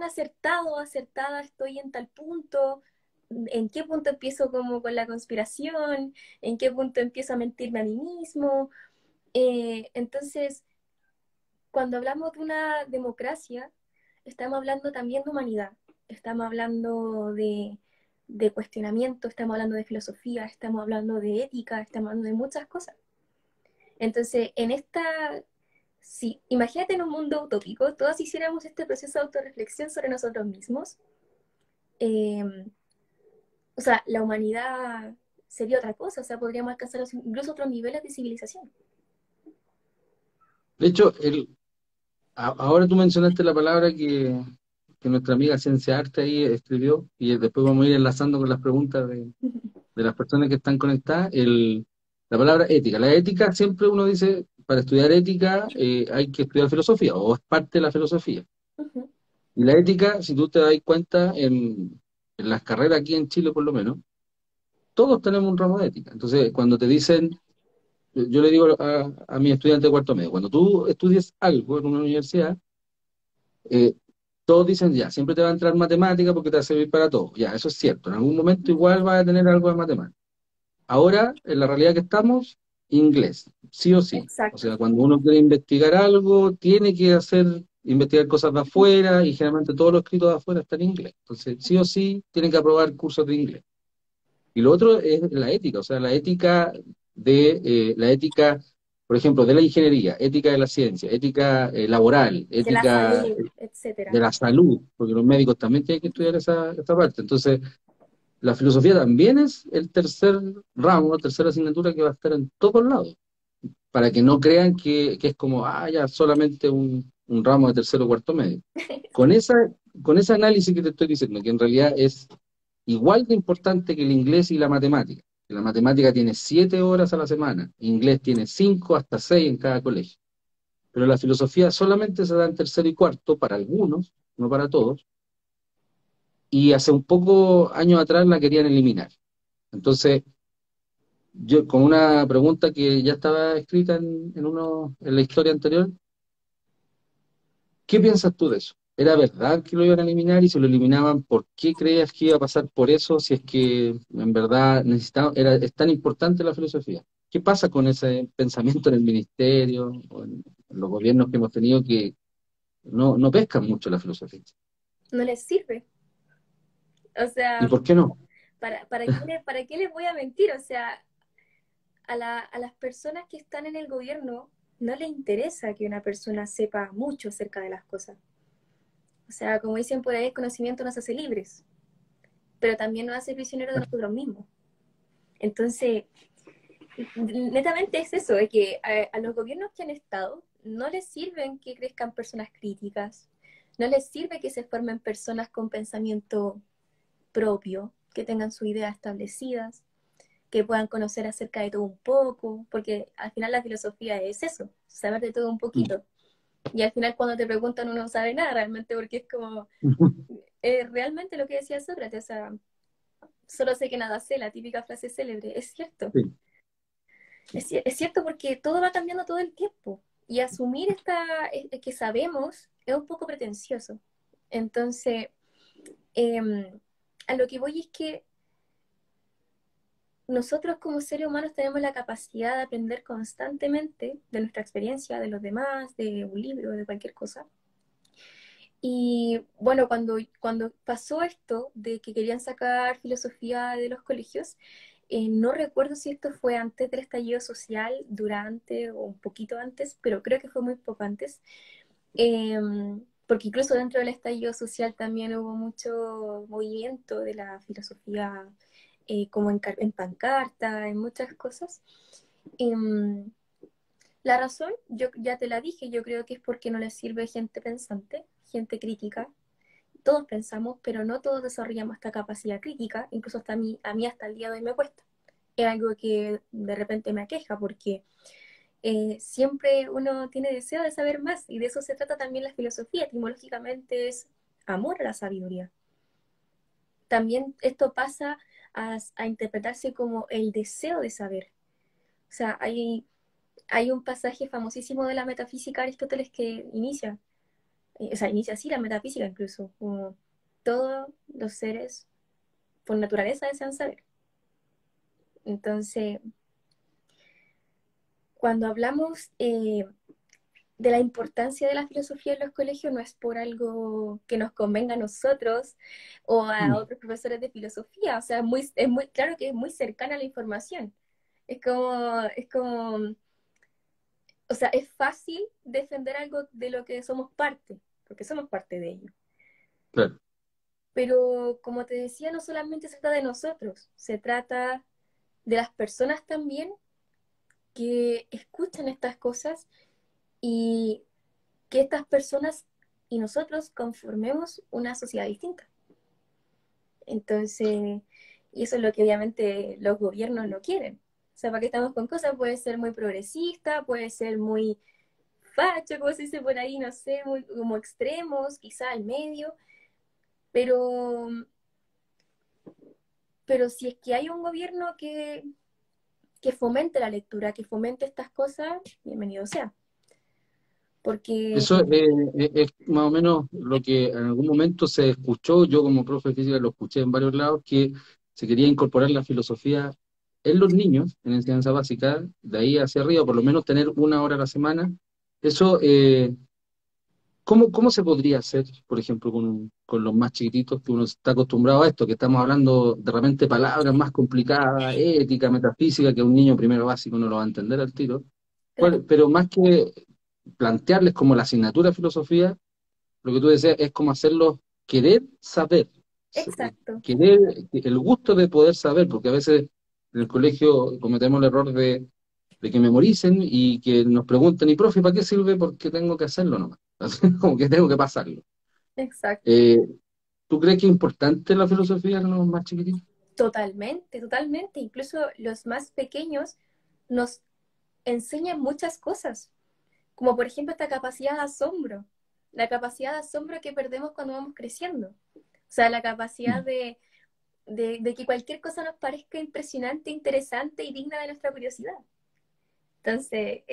acertado o acertada estoy en tal punto, en qué punto empiezo como con la conspiración, en qué punto empiezo a mentirme a mí mismo. Entonces, cuando hablamos de una democracia, estamos hablando también de humanidad, estamos hablando de cuestionamiento, estamos hablando de filosofía, estamos hablando de ética, estamos hablando de muchas cosas. Entonces, sí, imagínate en un mundo utópico, todos hiciéramos este proceso de autorreflexión sobre nosotros mismos. eh, o sea, la humanidad sería otra cosa, o sea, podríamos alcanzar incluso otros niveles de civilización. De hecho, ahora tú mencionaste la palabra que nuestra amiga Ciencia Arte ahí escribió, y después vamos a ir enlazando con las preguntas de las personas que están conectadas, la palabra ética. La ética siempre uno dice, para estudiar ética hay que estudiar filosofía, o es parte de la filosofía. Y la ética, si tú te das cuenta, en las carreras aquí en Chile por lo menos, todos tenemos un ramo de ética. Entonces, cuando te dicen, yo le digo a mi estudiante de cuarto medio, cuando tú estudies algo en una universidad, eh, todos dicen, ya, siempre te va a entrar matemática porque te va a servir para todo. Ya, eso es cierto. En algún momento igual vas a tener algo de matemática. Ahora, en la realidad que estamos, inglés, sí o sí. O Exacto. sea, cuando uno quiere investigar algo, tiene que investigar cosas de afuera, y generalmente todos los escritos de afuera están en inglés. Entonces, sí o sí, tienen que aprobar cursos de inglés. Y lo otro es la ética, o sea, la ética, por ejemplo, de la ingeniería, ética de la ciencia, ética laboral, De la ética salud, de etcétera. la salud, porque los médicos también tienen que estudiar esa parte. Entonces, la filosofía también es el tercer ramo, la tercera asignatura que va a estar en todos lados, para que no crean que es como, ya solamente un ramo de tercero o cuarto medio. Con esa, con ese análisis que te estoy diciendo, que en realidad es igual de importante que el inglés y la matemática. Que la matemática tiene 7 horas a la semana, inglés tiene 5 hasta 6 en cada colegio. Pero la filosofía solamente se da en tercero y cuarto para algunos, no para todos, y hace un poco años atrás la querían eliminar. Entonces, yo con una pregunta que ya estaba escrita en la historia anterior, ¿qué piensas tú de eso? ¿Era verdad que lo iban a eliminar? Y si lo eliminaban, ¿por qué creías que iba a pasar por eso? Si es que en verdad es tan importante la filosofía. ¿Qué pasa con ese pensamiento en el ministerio o en los gobiernos que hemos tenido que no pescan mucho la filosofía? No les sirve. O ¿Y sea, por qué no? para qué les voy a mentir? O sea, a las personas que están en el gobierno no les interesa que una persona sepa mucho acerca de las cosas. O sea, como dicen por ahí, el conocimiento nos hace libres, pero también nos hace prisioneros de nosotros mismos. Entonces, netamente es eso, es que a los gobiernos que han estado no les sirven que crezcan personas críticas, no les sirve que se formen personas con pensamiento propio, que tengan sus ideas establecidas, que puedan conocer acerca de todo un poco, porque al final la filosofía es eso, saber de todo un poquito. Y al final cuando te preguntan uno no sabe nada realmente, porque es como realmente lo que decía Sócrates, o sea, solo sé que nada sé, la típica frase célebre, es cierto. Sí. Es cierto porque todo va cambiando todo el tiempo. Y asumir que sabemos es un poco pretencioso. Entonces, a lo que voy es que nosotros como seres humanos tenemos la capacidad de aprender constantemente de nuestra experiencia, de los demás, de un libro, de cualquier cosa. Y bueno, cuando pasó esto de que querían sacar filosofía de los colegios, no recuerdo si esto fue antes del estallido social, durante o un poquito antes, pero creo que fue muy poco antes, eh, porque incluso dentro del estallido social también hubo mucho movimiento de la filosofía, como en pancarta, en muchas cosas. Em, la razón, yo ya te la dije, yo creo que es porque no les sirve gente pensante, gente crítica. Todos pensamos, pero no todos desarrollamos esta capacidad crítica, incluso hasta a mí hasta el día de hoy me cuesta. Es algo que de repente me aqueja porque siempre uno tiene deseo de saber más y de eso se trata también la filosofía. Etimológicamente es amor a la sabiduría. También esto pasa a interpretarse como el deseo de saber. O sea, hay un pasaje famosísimo de la metafísica de Aristóteles que inicia así la metafísica incluso, como todos los seres por naturaleza desean saber. Entonces, cuando hablamos de la importancia de la filosofía en los colegios, no es por algo que nos convenga a nosotros o a otros profesores de filosofía, o sea, es muy claro que es muy cercana a la información. Es como, o sea, es fácil defender algo de lo que somos parte, porque somos parte de ello. Claro. Pero como te decía, no solamente se trata de nosotros, se trata de las personas también que escuchan estas cosas y que estas personas y nosotros conformemos una sociedad distinta. Entonces, y eso es lo que obviamente los gobiernos no quieren. O sea, ¿para qué estamos con cosas? Puede ser muy progresista, puede ser muy facho, como se dice por ahí, no sé, muy como extremos, quizá al medio, pero, pero si es que hay un gobierno que fomente la lectura, que fomente estas cosas, bienvenido sea. Porque, Eso es más o menos lo que en algún momento se escuchó, yo como profe de física lo escuché en varios lados, que se quería incorporar la filosofía en los niños, en enseñanza básica, de ahí hacia arriba, por lo menos tener 1 hora a la semana. Eso, ¿cómo se podría hacer, por ejemplo, con los más chiquititos, que uno está acostumbrado a esto, que estamos hablando de repente palabras más complicadas, ética, metafísica, que un niño primero básico no lo va a entender al tiro? Claro, Pero más que plantearles como la asignatura de filosofía, lo que tú decías es como hacerlos querer saber, exacto, querer el gusto de poder saber, porque a veces en el colegio cometemos el error de que memoricen y que nos pregunten, ¿y profe, para qué sirve? Porque tengo que hacerlo nomás, como que tengo que pasarlo. exacto. Eh, ¿Tú crees que es importante la filosofía en los más chiquititos? Totalmente, totalmente. Incluso los más pequeños nos enseñan muchas cosas, como por ejemplo esta capacidad de asombro, la capacidad de asombro que perdemos cuando vamos creciendo. O sea, la capacidad de que cualquier cosa nos parezca impresionante, interesante y digna de nuestra curiosidad. Entonces,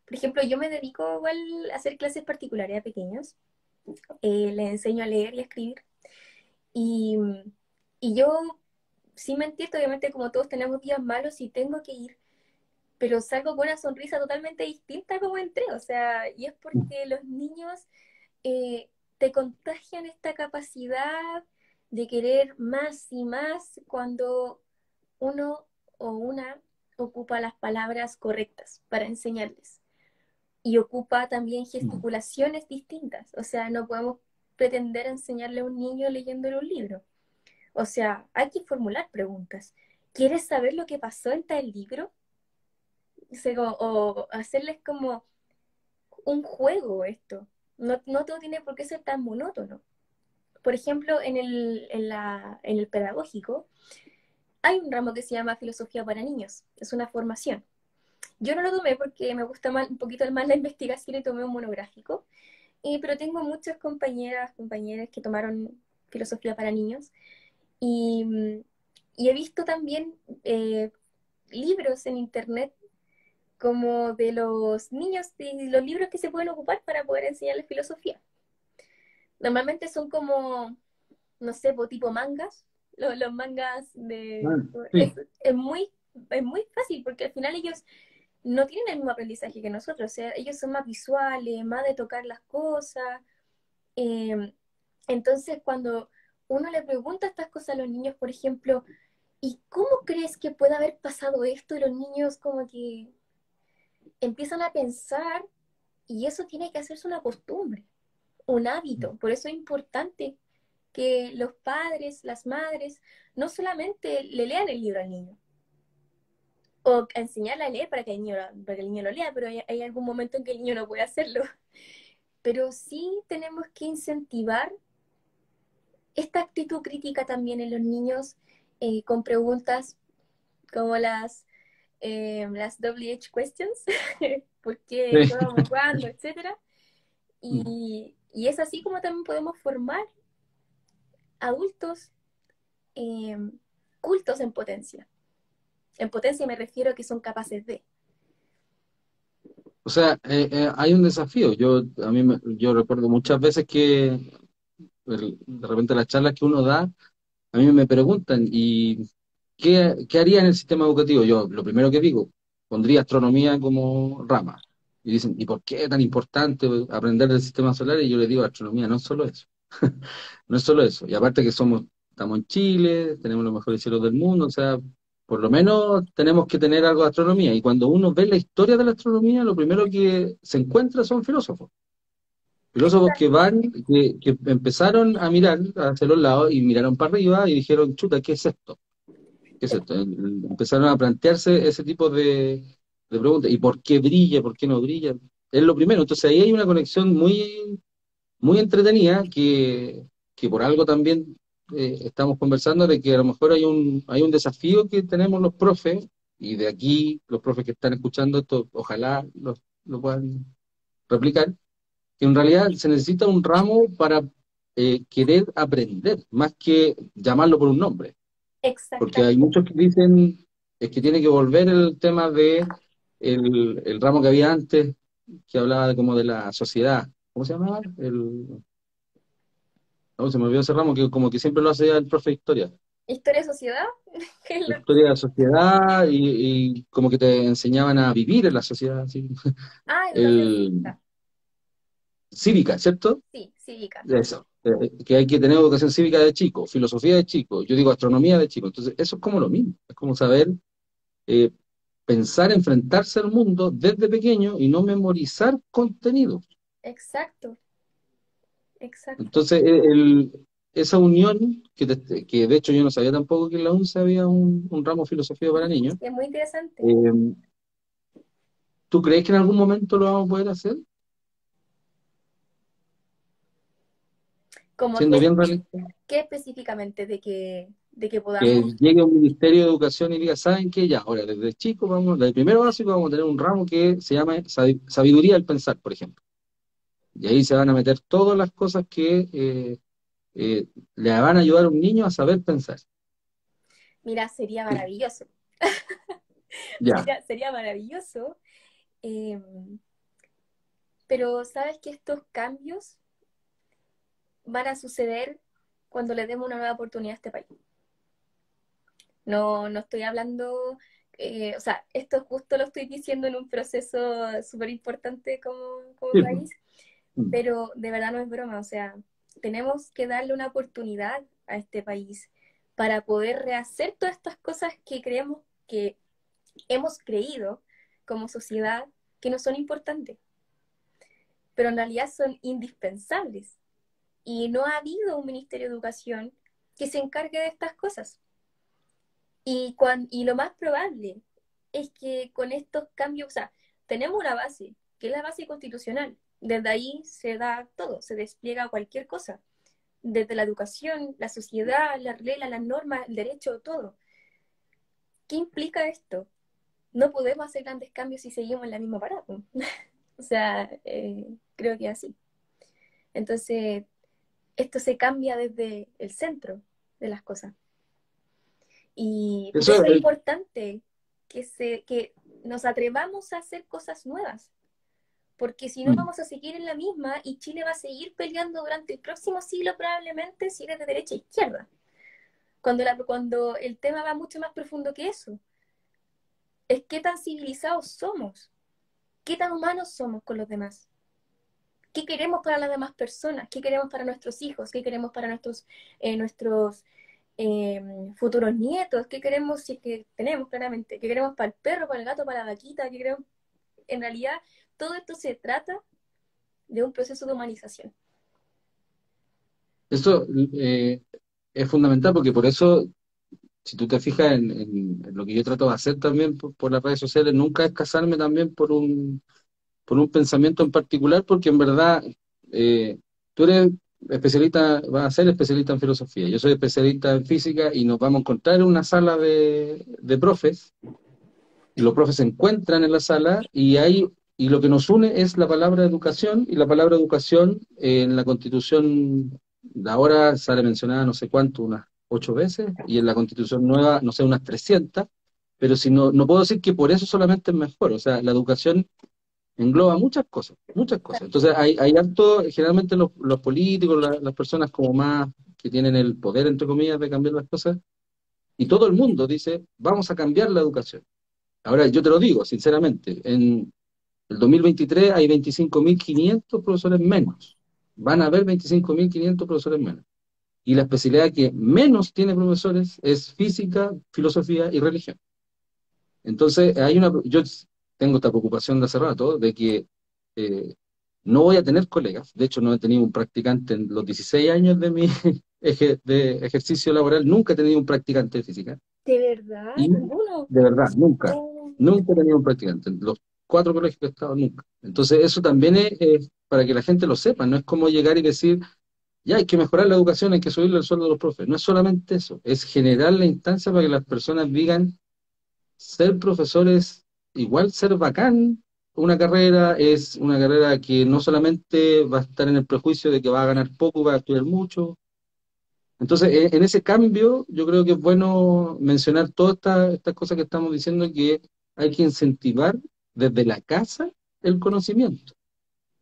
por ejemplo, yo me dedico igual a hacer clases particulares a pequeños. Les enseño a leer y a escribir. Y, y yo, sin mentirte, obviamente como todos tenemos días malos y tengo que ir, pero salgo con una sonrisa totalmente distinta como entré. O sea, y es porque los niños te contagian esta capacidad de querer más y más cuando uno o una ocupa las palabras correctas para enseñarles y ocupa también gesticulaciones distintas. O sea, no podemos pretender enseñarle a un niño leyéndole un libro. O sea, hay que formular preguntas. ¿Quieres saber lo que pasó en tal libro? O hacerles como un juego esto. No, no todo tiene por qué ser tan monótono. Por ejemplo, en el pedagógico hay un ramo que se llama filosofía para niños. Es una formación. Yo no lo tomé porque me gusta más, un poquito más la investigación y tomé un monográfico, pero tengo muchas compañeras, compañeros que tomaron filosofía para niños y, y he visto también libros en internet como de los niños y los libros que se pueden ocupar para poder enseñarles filosofía. Normalmente son como, no sé, tipo mangas, los mangas Ah, de... Es, sí. es, muy, es muy fácil porque al final ellos no tienen el mismo aprendizaje que nosotros, o sea, ellos son más visuales, más de tocar las cosas. eh, entonces, cuando uno le pregunta estas cosas a los niños, por ejemplo, ¿y cómo crees que puede haber pasado esto? Y los niños como que empiezan a pensar y eso tiene que hacerse una costumbre, un hábito. Por eso es importante que los padres, las madres, no solamente le lean el libro al niño, o enseñarle a leer para que el niño lo lea, pero hay algún momento en que el niño no puede hacerlo. Pero sí tenemos que incentivar esta actitud crítica también en los niños con preguntas como las WH questions, ¿por qué, Sí. cómo, cuándo, etcétera? Y es así como también podemos formar adultos eh, cultos en potencia. En potencia me refiero a que son capaces de. O sea, hay un desafío. Yo recuerdo muchas veces que de repente las charlas que uno da, a mí me preguntan, ¿y qué haría en el sistema educativo? Yo lo primero que digo, pondría astronomía como rama. Y dicen, ¿y por qué es tan importante aprender del sistema solar? Y yo les digo, astronomía no es solo eso. No es solo eso. Y aparte que estamos en Chile, tenemos los mejores cielos del mundo, o sea, por lo menos tenemos que tener algo de astronomía. Y cuando uno ve la historia de la astronomía, lo primero que se encuentra son filósofos. Filósofos que Exacto. que empezaron a mirar hacia los lados y miraron para arriba y dijeron, chuta, ¿qué es esto? ¿Qué es esto? Empezaron a plantearse ese tipo de preguntas. ¿Y por qué brilla? ¿Por qué no brilla? Es lo primero. Entonces ahí hay una conexión muy entretenida que por algo también estamos conversando de que a lo mejor hay un desafío que tenemos los profes, y de aquí los profes que están escuchando esto, ojalá lo puedan replicar, que en realidad se necesita un ramo para querer aprender, más que llamarlo por un nombre. Porque hay Exactamente. muchos que dicen es que tiene que volver el tema de el ramo que había antes, que hablaba como de la sociedad. ¿Cómo se llamaba? No, se me olvidó ese ramo que como que siempre lo hace el profe de historia. ¿Historia de sociedad? ¿Qué es lo que historia de la sería? sociedad y como que te enseñaban a vivir en la sociedad, así. Ah, educación El, cívica. cívica, ¿cierto? Sí, cívica. Eso, que hay que tener educación cívica de chico, filosofía de chico, yo digo astronomía de chico, entonces eso es como lo mismo, es como saber eh, pensar, enfrentarse al mundo desde pequeño y no memorizar contenido. Exacto, exacto. Entonces, esa unión, que de hecho yo no sabía tampoco que en la UNCE había un ramo de filosofía para Sí, niños, es muy interesante. eh, ¿tú crees que en algún momento lo vamos a poder hacer? Como Siendo que, bien realista, ¿qué específicamente de que que podamos? llegue un Ministerio de Educación y diga, ¿saben qué? Ya, ahora desde chico, vamos, desde primero básico vamos a tener un ramo que se llama sabiduría del pensar, por ejemplo. Y ahí se van a meter todas las cosas que eh, le van a ayudar a un niño a saber pensar. Mira, sería maravilloso. Ya. Sería maravilloso. eh, pero sabes que estos cambios van a suceder cuando le demos una nueva oportunidad a este país. No, no estoy hablando, o sea, esto justo lo estoy diciendo en un proceso súper importante como Sí, pues. país, pero de verdad no es broma, o sea, tenemos que darle una oportunidad a este país para poder rehacer todas estas cosas que creemos que hemos creído como sociedad que no son importantes, pero en realidad son indispensables. Y no ha habido un Ministerio de Educación que se encargue de estas cosas. Y lo más probable es que con estos cambios, o sea, tenemos una base, que es la base constitucional. Desde ahí se da todo, se despliega cualquier cosa. Desde la educación, la sociedad, las reglas, las normas, el derecho, todo. ¿Qué implica esto? No podemos hacer grandes cambios si seguimos en la misma parada. O sea, creo que es así. Entonces, esto se cambia desde el centro de las cosas. Y por Eso eso es es, importante que nos atrevamos a hacer cosas nuevas, porque si no vamos a seguir en la misma y Chile va a seguir peleando durante el próximo siglo probablemente si eres de derecha a izquierda, cuando el tema va mucho más profundo que eso. Es qué tan civilizados somos, qué tan humanos somos con los demás, qué queremos para las demás personas, qué queremos para nuestros hijos, qué queremos para nuestros futuros nietos, qué queremos, si es que tenemos claramente, qué queremos para el perro, para el gato, para la vaquita, qué queremos. En realidad, todo esto se trata de un proceso de humanización. eso es fundamental porque por eso, si tú te fijas en lo que yo trato de hacer también por las redes sociales, nunca es casarme también por un pensamiento en particular, porque en verdad tú eres especialista, vas a ser especialista en filosofía, yo soy especialista en física y nos vamos a encontrar en una sala de profes, y los profes se encuentran en la sala y lo que nos une es la palabra educación, y la palabra educación en la Constitución de ahora sale mencionada no sé cuánto, unas 8 veces, y en la Constitución nueva, no sé, unas 300, pero si no, no puedo decir que por eso solamente es mejor, o sea, la educación engloba muchas cosas, muchas cosas. Entonces hay harto, generalmente los políticos, las personas como más que tienen el poder, entre comillas, de cambiar las cosas, y todo el mundo dice, vamos a cambiar la educación. Ahora, yo te lo digo, sinceramente, en el 2023 hay 25.500 profesores menos. Van a haber 25.500 profesores menos. Y la especialidad que menos tiene profesores es física, filosofía y religión. Entonces, yo tengo esta preocupación de hace rato, de que eh, no voy a tener colegas. De hecho, no he tenido un practicante en los 16 años de mi de ejercicio laboral, nunca he tenido un practicante de física. ¿De verdad? Y ¿Ninguno? de verdad, nunca, Oh, nunca he tenido un practicante. En los 4 colegios que he estado, nunca. Entonces, eso también es para que la gente lo sepa. No es como llegar y decir, ya hay que mejorar la educación, hay que subirle el sueldo de los profes. No es solamente eso, es generar la instancia para que las personas digan, ser profesor es igual ser bacán. Es una carrera que no solamente va a estar en el prejuicio de que va a ganar poco, va a estudiar mucho. Entonces, en ese cambio, yo creo que es bueno mencionar todas estas cosas que estamos diciendo, que hay que incentivar desde la casa el conocimiento.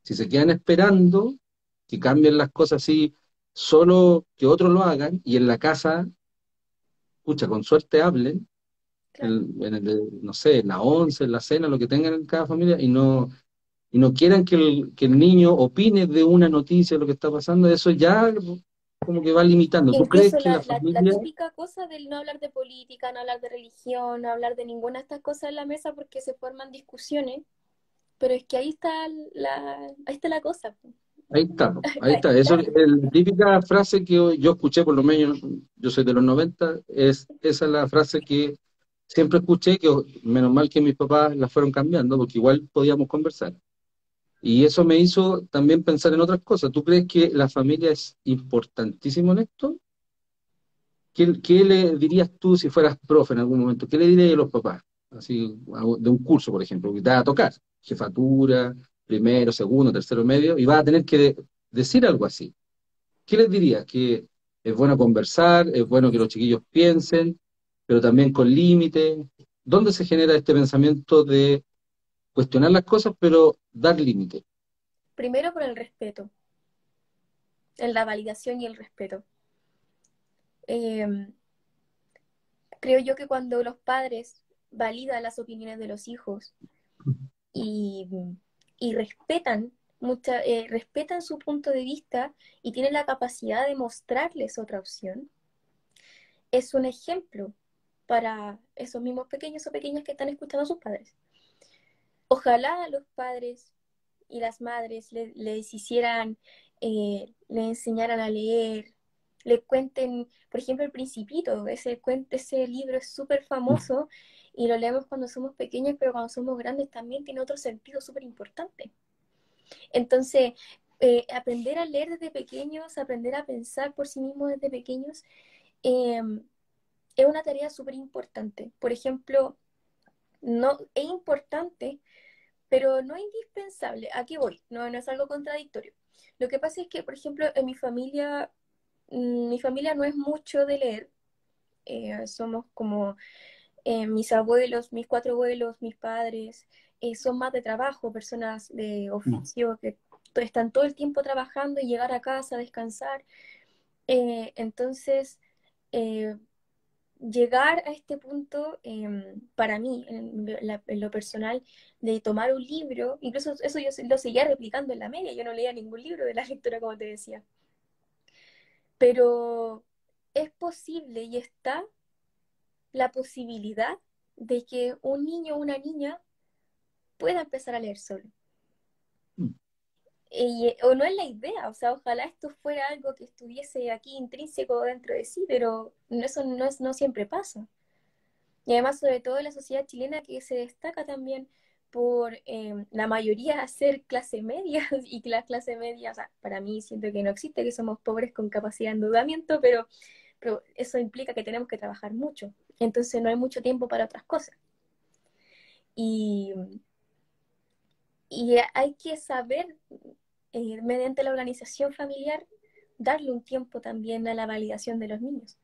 Si se quedan esperando que cambien las cosas así, solo que otros lo hagan, y en la casa pucha, con suerte hablen, claro. no sé, en la once, en la cena, lo que tengan en cada familia, y no quieran que el niño opine de una noticia, de lo que está pasando, eso ya como que va limitando. ¿Tú crees Incluso que la la familia, típica cosa del no hablar de política, no hablar de religión, no hablar de ninguna de estas cosas en la mesa porque se forman discusiones, pero es que ahí está la cosa. ahí está, po, ahí Ahí está, eso está. es la típica frase que yo escuché, por lo menos, yo soy de los 90, esa es la frase que siempre escuché, que menos mal que mis papás la fueron cambiando, porque igual podíamos conversar. Y eso me hizo también pensar en otras cosas. ¿Tú crees que la familia es importantísimo en esto? ¿Qué le dirías tú si fueras profe en algún momento? ¿Qué le dirías a los papás? Así, de un curso, por ejemplo, que te va a tocar, jefatura, primero, segundo, tercero, medio, y vas a tener que decir algo así. ¿Qué les dirías? Que es bueno conversar, es bueno que los chiquillos piensen, pero también con límites. ¿Dónde se genera este pensamiento de cuestionar las cosas, pero dar límites? Primero por el respeto, en la validación y el respeto. Eh, Creo yo que cuando los padres validan las opiniones de los hijos y, y respetan su punto de vista y tienen la capacidad de mostrarles otra opción, es un ejemplo para esos mismos pequeños o pequeñas que están escuchando a sus padres. Ojalá los padres y las madres les hicieran, le enseñaran a leer, le cuenten, por ejemplo, El Principito, ese libro es súper famoso y lo leemos cuando somos pequeños, pero cuando somos grandes también tiene otro sentido súper importante. Entonces, aprender a leer desde pequeños, aprender a pensar por sí mismos desde pequeños, eh, es una tarea súper importante. Por ejemplo, no es importante pero no indispensable. ¿A qué voy? No, no es algo contradictorio. Lo que pasa es que, por ejemplo, en mi familia no es mucho de leer. Somos como mis abuelos, mis cuatro abuelos, mis padres, son más de trabajo, personas de oficio que están todo el tiempo trabajando y llegar a casa, descansar. Entonces, eh, llegar a este punto, para mí, en lo personal, de tomar un libro, incluso eso yo lo seguía replicando en la media, yo no leía ningún libro de la lectura, como te decía, pero es posible y está la posibilidad de que un niño o una niña pueda empezar a leer solo. O no es la idea, o sea, ojalá esto fuera algo que estuviese aquí intrínseco dentro de sí, pero eso no siempre pasa. Y además, sobre todo en la sociedad chilena que se destaca también por la mayoría ser clase media y que la clase media, o sea, para mí siento que no existe, que somos pobres con capacidad de endeudamiento, pero eso implica que tenemos que trabajar mucho. Entonces no hay mucho tiempo para otras cosas. Y, y hay que saber, mediante la organización familiar, darle un tiempo también a la validación de los niños,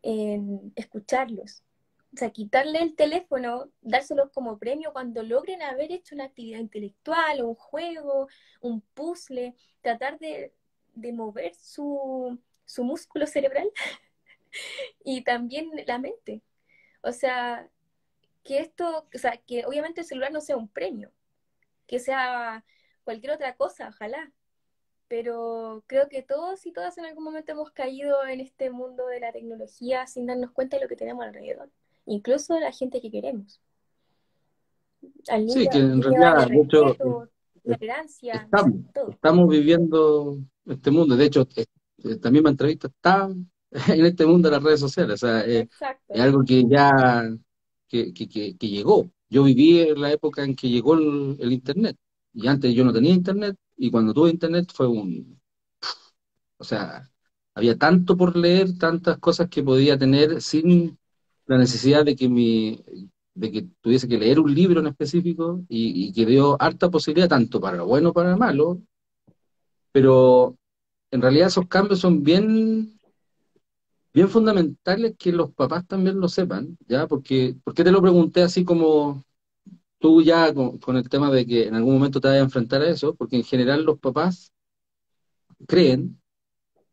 en escucharlos. O sea, quitarle el teléfono, dárselos como premio cuando logren haber hecho una actividad intelectual, un juego, un puzzle, tratar de mover su músculo cerebral y también la mente. O sea, o sea, que obviamente el celular no sea un premio, que sea cualquier otra cosa, ojalá. Pero creo que todos y todas en algún momento hemos caído en este mundo de la tecnología sin darnos cuenta de lo que tenemos alrededor, incluso la gente que queremos. Sí, que Al en niño darle realidad, de hecho, respeto, tolerancia, estamos, todo. estamos viviendo este mundo. De hecho, esta misma entrevista está en este mundo de las redes sociales. O sea, es Exacto, algo que ya que llegó. Yo viví en la época en que llegó el Internet. Y antes yo no tenía Internet. Y cuando tuve Internet fue o sea, había tanto por leer, tantas cosas que podía tener sin la necesidad de que tuviese que leer un libro en específico y que dio harta posibilidad, tanto para lo bueno como para lo malo, pero en realidad esos cambios son bien fundamentales que los papás también lo sepan, ¿ya? ¿Por qué te lo pregunté así como tú ya con el tema de que en algún momento te vas a enfrentar a eso? Porque en general los papás creen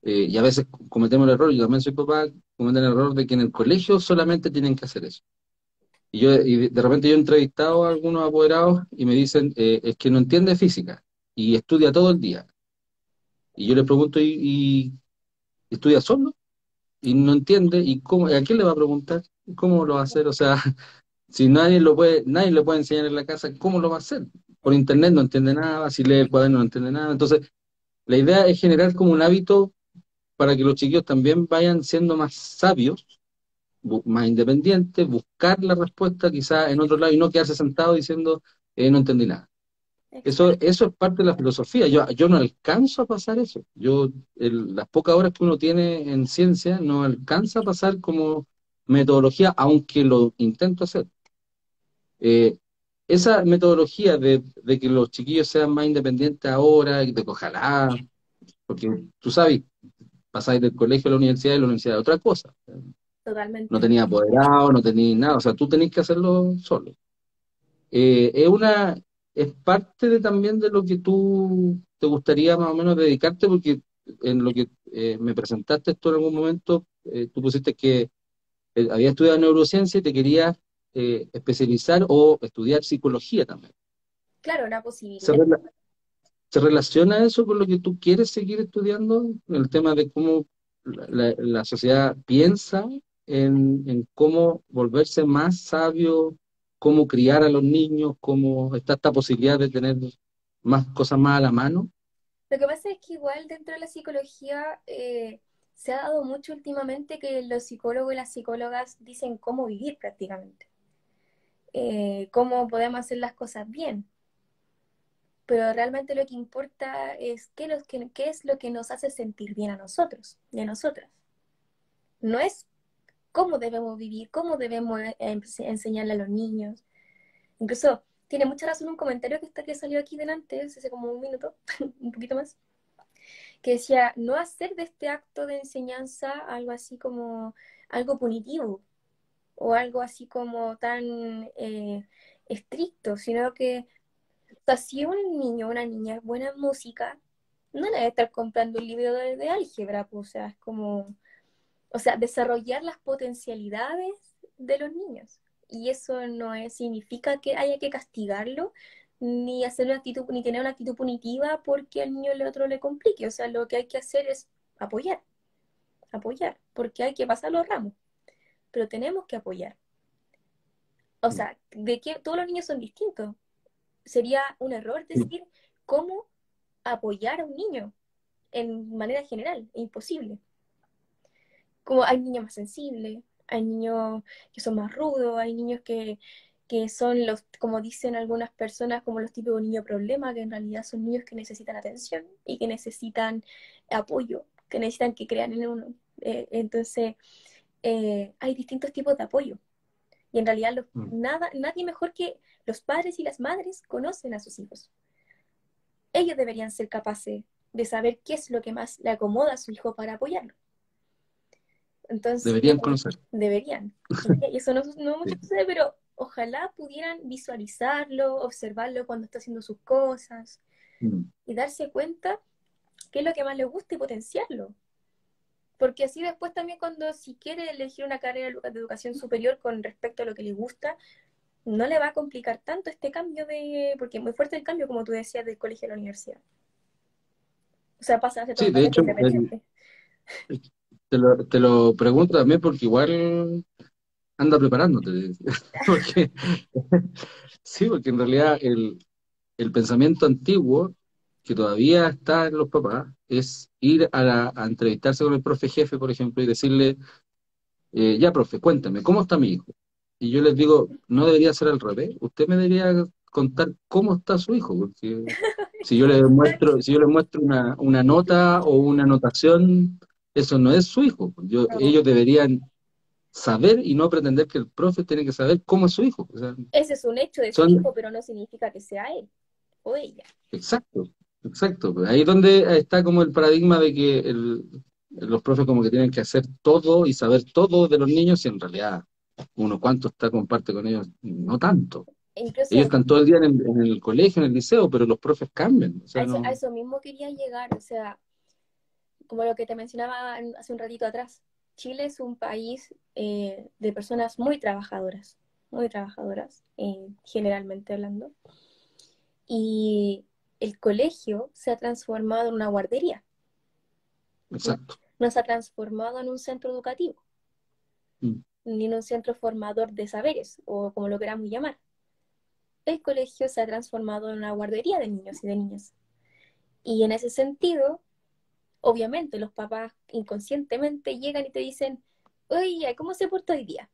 Y a veces cometemos el error, yo también soy papá, cometen el error de que en el colegio solamente tienen que hacer eso. Y de repente yo he entrevistado a algunos apoderados y me dicen, es que no entiende física y estudia todo el día. Y yo les pregunto, ¿y estudia solo? Y no entiende, ¿y cómo, a quién le va a preguntar? ¿Cómo lo va a hacer? O sea, si nadie le puede enseñar en la casa, ¿cómo lo va a hacer? Por internet no entiende nada, si lee el cuaderno no entiende nada. Entonces, la idea es generar como un hábito para que los chiquillos también vayan siendo más sabios, más independientes, buscar la respuesta quizás en otro lado y no quedarse sentado diciendo, no entendí nada. Exacto. Eso es parte de la filosofía. Yo no alcanzo a pasar eso. Las pocas horas que uno tiene en ciencia no alcanza a pasar como metodología, aunque lo intento hacer. Eh, Esa metodología de que los chiquillos sean más independientes ahora, y de que ojalá, porque tú sabes, pasáis del colegio a la universidad es otra cosa. No Totalmente. tenía apoderado, no tenía nada, o sea, tú tenés que hacerlo solo. Eh, es una, es parte también de lo que tú te gustaría más o menos dedicarte, porque en lo que me presentaste esto en algún momento, tú pusiste que había estudiado neurociencia y te querías especializar o estudiar psicología también. Claro, una ¿Se, posibilidad. rela- Se relaciona eso con lo que tú quieres seguir estudiando? El tema de cómo la sociedad piensa en cómo volverse más sabio, cómo criar a los niños, cómo está esta posibilidad de tener más cosas más a la mano. Lo que pasa es que igual dentro de la psicología se ha dado mucho últimamente que los psicólogos y las psicólogas dicen cómo vivir prácticamente, cómo podemos hacer las cosas bien, pero realmente lo que importa es qué es lo que nos hace sentir bien a nosotros y a nosotras. No es cómo debemos vivir, cómo debemos enseñarle a los niños. Incluso tiene mucha razón un comentario que salió aquí delante, hace como un minuto, un poquito más, que decía, no hacer de este acto de enseñanza algo así como algo punitivo o algo así como tan estricto, sino que, o sea, si un niño o una niña es buena en música, no le debe estar comprando un libro de álgebra, pues, o sea, es como, o sea, desarrollar las potencialidades de los niños. Y eso significa que haya que castigarlo, ni hacer una actitud, ni tener una actitud punitiva porque al niño el otro le complique. O sea, lo que hay que hacer es apoyar, apoyar, porque hay que pasar los ramos, pero tenemos que apoyar. O sea, de que todos los niños son distintos. Sería un error decir cómo apoyar a un niño en manera general, es imposible. Como hay niños más sensibles, hay niños que son más rudos, hay niños que son los, como dicen algunas personas, como los típicos niños problema, que en realidad son niños que necesitan atención y que necesitan apoyo, que necesitan que crean en uno. Entonces, hay distintos tipos de apoyo. Y en realidad nadie mejor que los padres y las madres conocen a sus hijos. Ellos deberían ser capaces de saber qué es lo que más le acomoda a su hijo para apoyarlo. Entonces, Deberían conocer. deberían. Y eso no mucho Sí. sucede, pero ojalá pudieran visualizarlo, observarlo cuando está haciendo sus cosas Mm. y darse cuenta qué es lo que más le gusta y potenciarlo. Porque así después también cuando si quiere elegir una carrera de educación superior con respecto a lo que le gusta, no le va a complicar tanto este cambio porque es muy fuerte el cambio, como tú decías, del colegio a la universidad. O sea, pasa a ser Sí, de totalmente hecho, independiente. te lo pregunto también porque igual anda preparándote. Porque, sí, porque en realidad el pensamiento antiguo que todavía está en los papás es ir a entrevistarse con el profe jefe, por ejemplo, y decirle, ya, profe, cuéntame, ¿cómo está mi hijo? Y yo les digo, no debería ser al revés, usted me debería contar cómo está su hijo, porque Exacto. si yo les muestro una nota o una anotación, eso no es su hijo. No, Ellos deberían saber y no pretender que el profe tiene que saber cómo es su hijo. O sea, ese es un hecho de su hijo, son, pero no significa que sea él o ella. exacto, exacto. Pues ahí es donde está como el paradigma de que los profes como que tienen que hacer todo y saber todo de los niños y en realidad uno cuánto está comparte con ellos, no tanto. E Ellos incluso están todo el día en el colegio, en el liceo, pero los profes cambian. O sea, a no. eso mismo quería llegar, o sea, como lo que te mencionaba hace un ratito atrás, Chile es un país de personas muy trabajadoras, generalmente hablando, y el colegio se ha transformado en una guardería, Exacto. no se ha transformado en un centro educativo, Mm. ni en un centro formador de saberes, o como lo queramos llamar. El colegio se ha transformado en una guardería de niños y de niñas. Y en ese sentido, obviamente los papás inconscientemente llegan y te dicen, oye, ¿cómo se portó hoy día?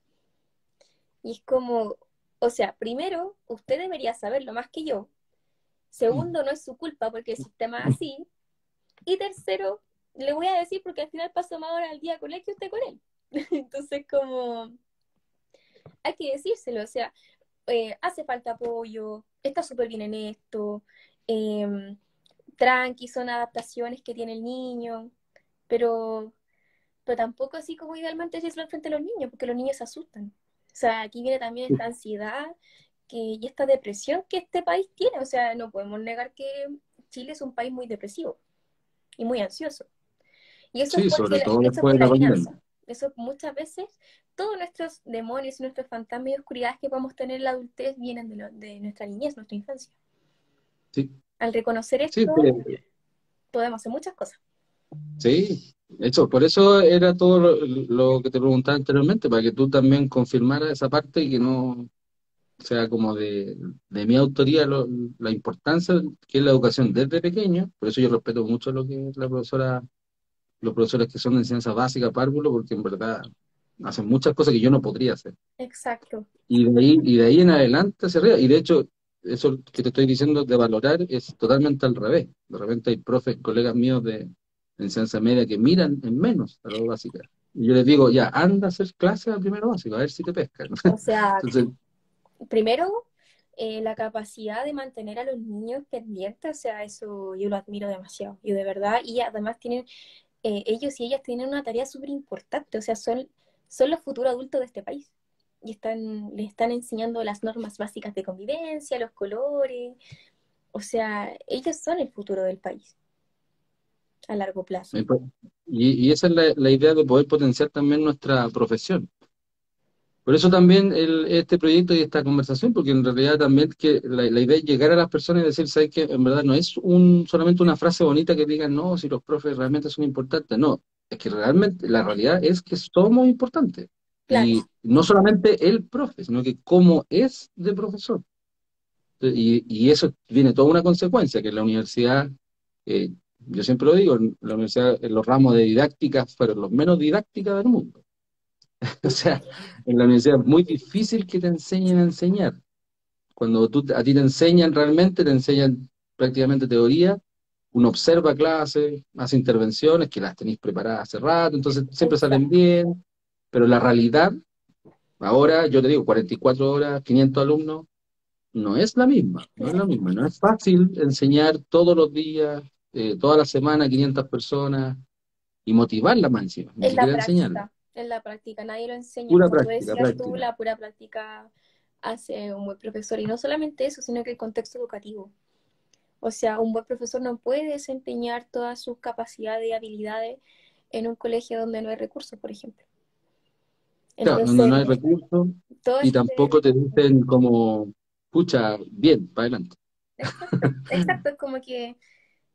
Y es como, o sea, primero, usted debería saberlo más que yo. Mm. Segundo, no es su culpa porque el sistema es así. Y tercero, le voy a decir porque al final paso más horas al día con él que usted con él. Entonces, como, hay que decírselo, o sea, hace falta apoyo, está súper bien en esto, eh, tranqui, son adaptaciones que tiene el niño, pero, pero tampoco así como idealmente decirlo frente a los niños, porque los niños se asustan. O sea, aquí viene también esta ansiedad y esta depresión que este país tiene. O sea, no podemos negar que Chile es un país muy depresivo y muy ansioso. Y eso es Sí, sobre todo eso es después por de la la pandemia. crianza. Eso muchas veces, todos nuestros demonios y nuestros fantasmas y oscuridades que podemos tener en la adultez vienen de nuestra niñez, nuestra infancia. Sí, Al reconocer sí, esto, pues, podemos hacer muchas cosas. sí. Eso, por eso era todo lo que te preguntaba anteriormente, para que tú también confirmaras esa parte y que no sea como de mi autoría la importancia que es la educación desde pequeño. Por eso yo respeto mucho lo que la profesora, los profesores que son de enseñanza básica, párvulo, porque en verdad hacen muchas cosas que yo no podría hacer. Exacto. Y de ahí en adelante hacia arriba. Y de hecho, eso que te estoy diciendo de valorar es totalmente al revés. De repente hay profes, colegas míos de enseñanza media que miran en menos a la básica. Y yo les digo, ya, anda a hacer clases al primero básico, a ver si te pescan. O sea, Entonces, primero, la capacidad de mantener a los niños pendientes, o sea, eso yo lo admiro demasiado. Y de verdad, y además tienen, ellos y ellas tienen una tarea súper importante, o sea, son los futuros adultos de este país. Y les están enseñando las normas básicas de convivencia, los colores, o sea, ellos son el futuro del país a largo plazo. eh, pues, y esa es la idea de poder potenciar también nuestra profesión. Por eso también este proyecto y esta conversación, porque en realidad también que la idea es llegar a las personas y decir, ¿sabes qué? En verdad no es solamente una frase bonita que digan, no, si los profes realmente son importantes. No, es que realmente la realidad es que somos importantes. Claro, Y no solamente el profe, sino que cómo es de profesor. Y eso viene toda una consecuencia, que en la universidad, eh, yo siempre lo digo, en la universidad, en los ramos de didáctica fueron los menos didácticas del mundo. O sea, en la universidad es muy difícil que te enseñen a enseñar. Cuando a ti te enseñan realmente, te enseñan prácticamente teoría, uno observa clases, hace intervenciones que las tenéis preparadas hace rato, entonces siempre salen exacto. bien, pero la realidad, ahora yo te digo, 44 horas, 500 alumnos, no es la misma, no es la misma, no es fácil enseñar todos los días, toda la semana, 500 personas y motivarlas más encima, ni siquiera enseñarlas. En la práctica, nadie lo enseña. Pura Como tú práctica, decías tú, práctica. la pura práctica hace un buen profesor. Y no solamente eso, sino que el contexto educativo. O sea, un buen profesor no puede desempeñar todas sus capacidades y habilidades en un colegio donde no hay recursos, por ejemplo. Claro, donde Entonces, no hay recursos todo y eso tampoco te dicen como, pucha, bien, para adelante. exacto, exacto, es como que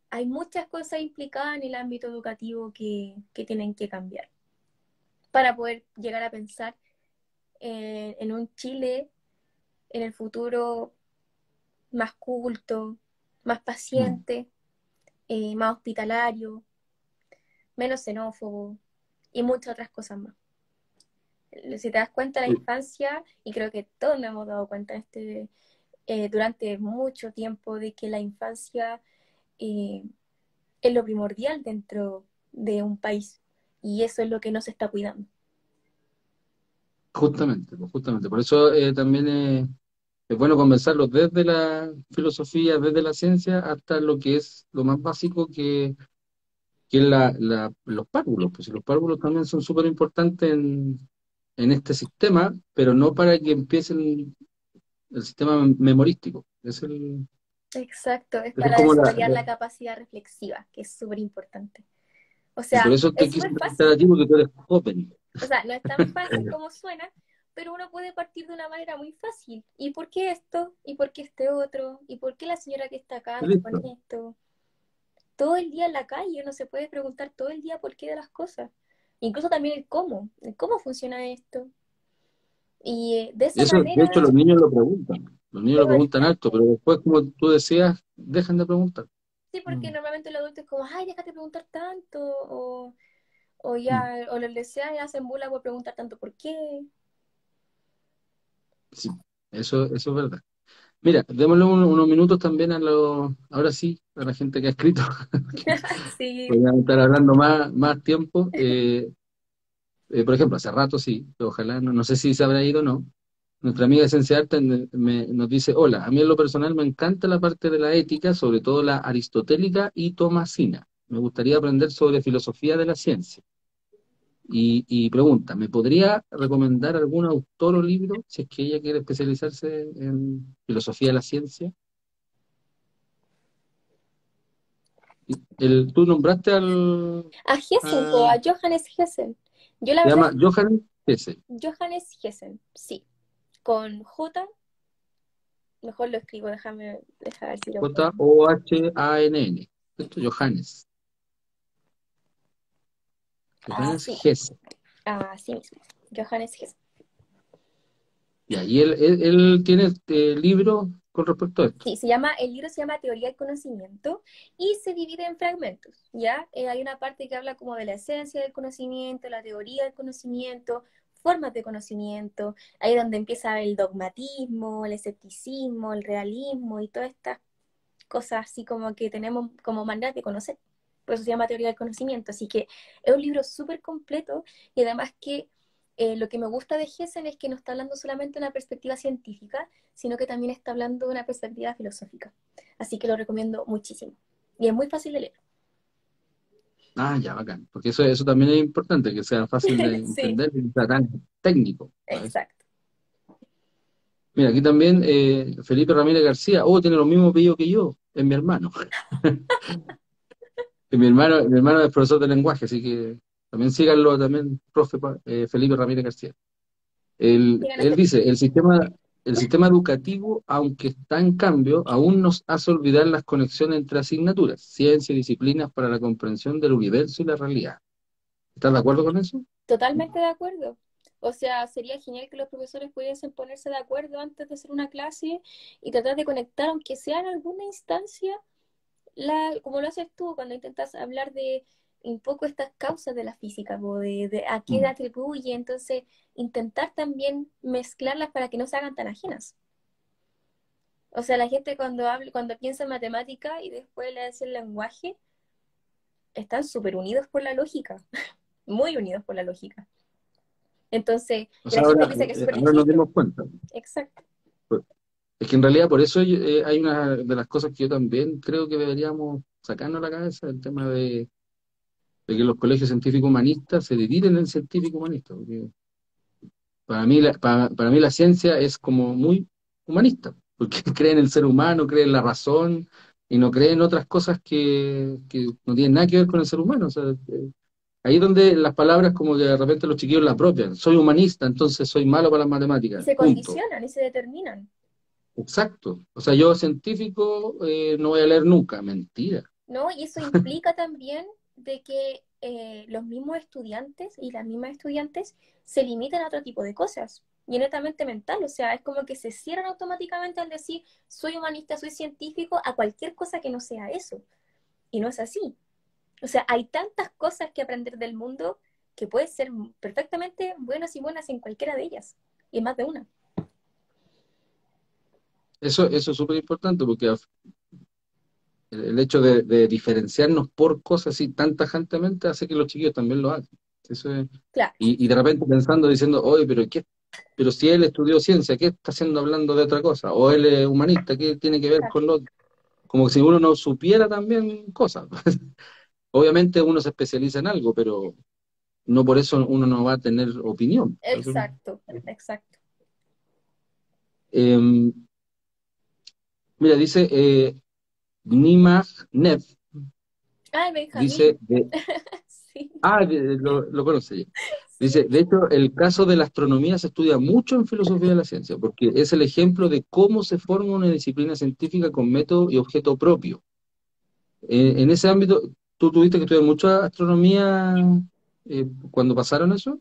hay muchas cosas implicadas en el ámbito educativo que tienen que cambiar para poder llegar a pensar en un Chile en el futuro más culto, más Mm. paciente, más hospitalario, menos xenófobo y muchas otras cosas más. Si te das cuenta, la Sí. infancia, y creo que todos nos hemos dado cuenta durante mucho tiempo de que la infancia eh, es lo primordial dentro de un país y eso es lo que no se está cuidando. Justamente, pues, justamente. Por eso también es bueno conversarlo desde la filosofía, desde la ciencia, hasta lo que es lo más básico que es los párvulos. Pues y los párvulos también son súper importantes en este sistema, pero no para que empiece el sistema memorístico. Exacto, es Es para como desarrollar la capacidad reflexiva, que es súper importante. O Y por sea, eso te es quise súper preguntar a fácil. ti, porque tú eres joven. O sea, no es tan fácil como suena, pero uno puede partir de una manera muy fácil. ¿Y por qué esto? ¿Y por qué este otro? ¿Y por qué la señora que está acá está con Listo. esto? Todo el día en la calle uno se puede preguntar todo el día por qué de las cosas. Incluso también el cómo funciona esto. Y de esa Eso, de manera, hecho, los niños lo preguntan. Los niños lo pero preguntan alto, exacto. pero después, como tú decías, dejan de preguntar. Sí, porque Mm, normalmente el adulto es como, ay, déjate preguntar tanto, o mm. ya, o les desean y hacen bula por preguntar tanto por qué. Sí, eso es verdad. Mira, démosle unos minutos también ahora sí, a la gente que ha escrito. Sí, Podríamos estar hablando más tiempo. Por ejemplo, hace rato sí, pero ojalá, no sé si se habrá ido o no. Nuestra amiga Esencia Arte nos dice, hola, a mí en lo personal me encanta la parte de la ética, sobre todo la aristotélica y tomasina. Me gustaría aprender sobre filosofía de la ciencia. Y pregunta, ¿me podría recomendar algún autor o libro si es que ella quiere especializarse en filosofía de la ciencia? Tú nombraste a Hessen, a Johannes Hessen. Yo la se verdad llama es Johann Hesse, Johannes Hessen, sí, con J, mejor lo escribo, dejar ver si lo encuentro. Johann. Esto, Johannes Así, Hesse. así mismo, Johannes Hessen. Y ahí él tiene este libro con respecto a esto. Sí, el libro se llama Teoría del Conocimiento y se divide en fragmentos, ¿ya? Hay una parte que habla como de la esencia del conocimiento, la teoría del conocimiento, formas de conocimiento, ahí es donde empieza el dogmatismo, el escepticismo, el realismo y todas estas cosas así como que tenemos como manera de conocer. Por eso se llama Teoría del Conocimiento. Así que es un libro súper completo y además que lo que me gusta de Hessen es que no está hablando solamente de una perspectiva científica, sino que también está hablando de una perspectiva filosófica. Así que lo recomiendo muchísimo. Y es muy fácil de leer. Ah, ya, bacán. Porque eso también es importante, que sea fácil de Sí, entender y no sea tan técnico a veces. exacto. Mira, aquí también Felipe Ramírez García, tiene los mismos apellidos que yo, es mi hermano. Y mi hermano es profesor de lenguaje, así que también síganlo también, profe Felipe Ramírez García. Sigan Él este dice, el sistema educativo, aunque está en cambio, aún nos hace olvidar las conexiones entre asignaturas, ciencia y disciplinas para la comprensión del universo y la realidad. ¿Estás de acuerdo con eso? totalmente de acuerdo. O sea, sería genial que los profesores pudiesen ponerse de acuerdo antes de hacer una clase y tratar de conectar, aunque sea en alguna instancia, como lo haces tú cuando intentas hablar de un poco estas causas de la física, o de a qué Mm. atribuye, entonces intentar también mezclarlas para que no se hagan tan ajenas. O sea, la gente cuando piensa en matemática y después le hace el lenguaje, están súper unidos por la lógica, muy unidos por la lógica. Entonces, O y la sea, gente piensa que es súper ahora nos distinto. dimos cuenta. Exacto. Pues, es que en realidad por eso hay una de las cosas que yo también creo que deberíamos sacarnos a la cabeza, el tema de que los colegios científicos humanistas se dividen en científicos humanistas. Porque para mí la ciencia es como muy humanista, porque cree en el ser humano, cree en la razón y no cree en otras cosas que no tienen nada que ver con el ser humano. O sea, ahí es donde las palabras como que de repente los chiquillos la apropian. Soy humanista, entonces soy malo para las Y matemáticas. se Punto. condicionan y se determinan. Exacto. O sea, yo científico no voy a leer nunca. Mentira. ¿No? Y eso implica también de que los mismos estudiantes y las mismas estudiantes se limitan a otro tipo de cosas, y es netamente mental, o sea, es como que se cierran automáticamente al decir soy humanista, soy científico, a cualquier cosa que no sea eso, y no es así. O sea, hay tantas cosas que aprender del mundo que pueden ser perfectamente buenas y buenas en cualquiera de ellas, y en más de una. Eso es súper importante porque el hecho de diferenciarnos por cosas así tan tajantemente hace que los chiquillos también lo hagan. Eso es- Claro, y de repente pensando, diciendo, oye, pero si él estudió ciencia, ¿qué está haciendo hablando de otra cosa? O él es humanista, ¿qué tiene que ver claro. con lo otro? Como si uno no supiera también cosas. Obviamente uno se especializa en algo, pero no por eso uno no va a tener opinión. Exacto, exacto. Eh, Mira, dice Nimag Nev, Ay, dice Benjamín. Sí, Lo conoce ya. Dice, sí. de hecho, el caso de la astronomía se estudia mucho en filosofía de la ciencia, porque es el ejemplo de cómo se forma una disciplina científica con método y objeto propio. En ese ámbito, ¿tú tuviste que estudiar mucha astronomía cuando pasaron eso?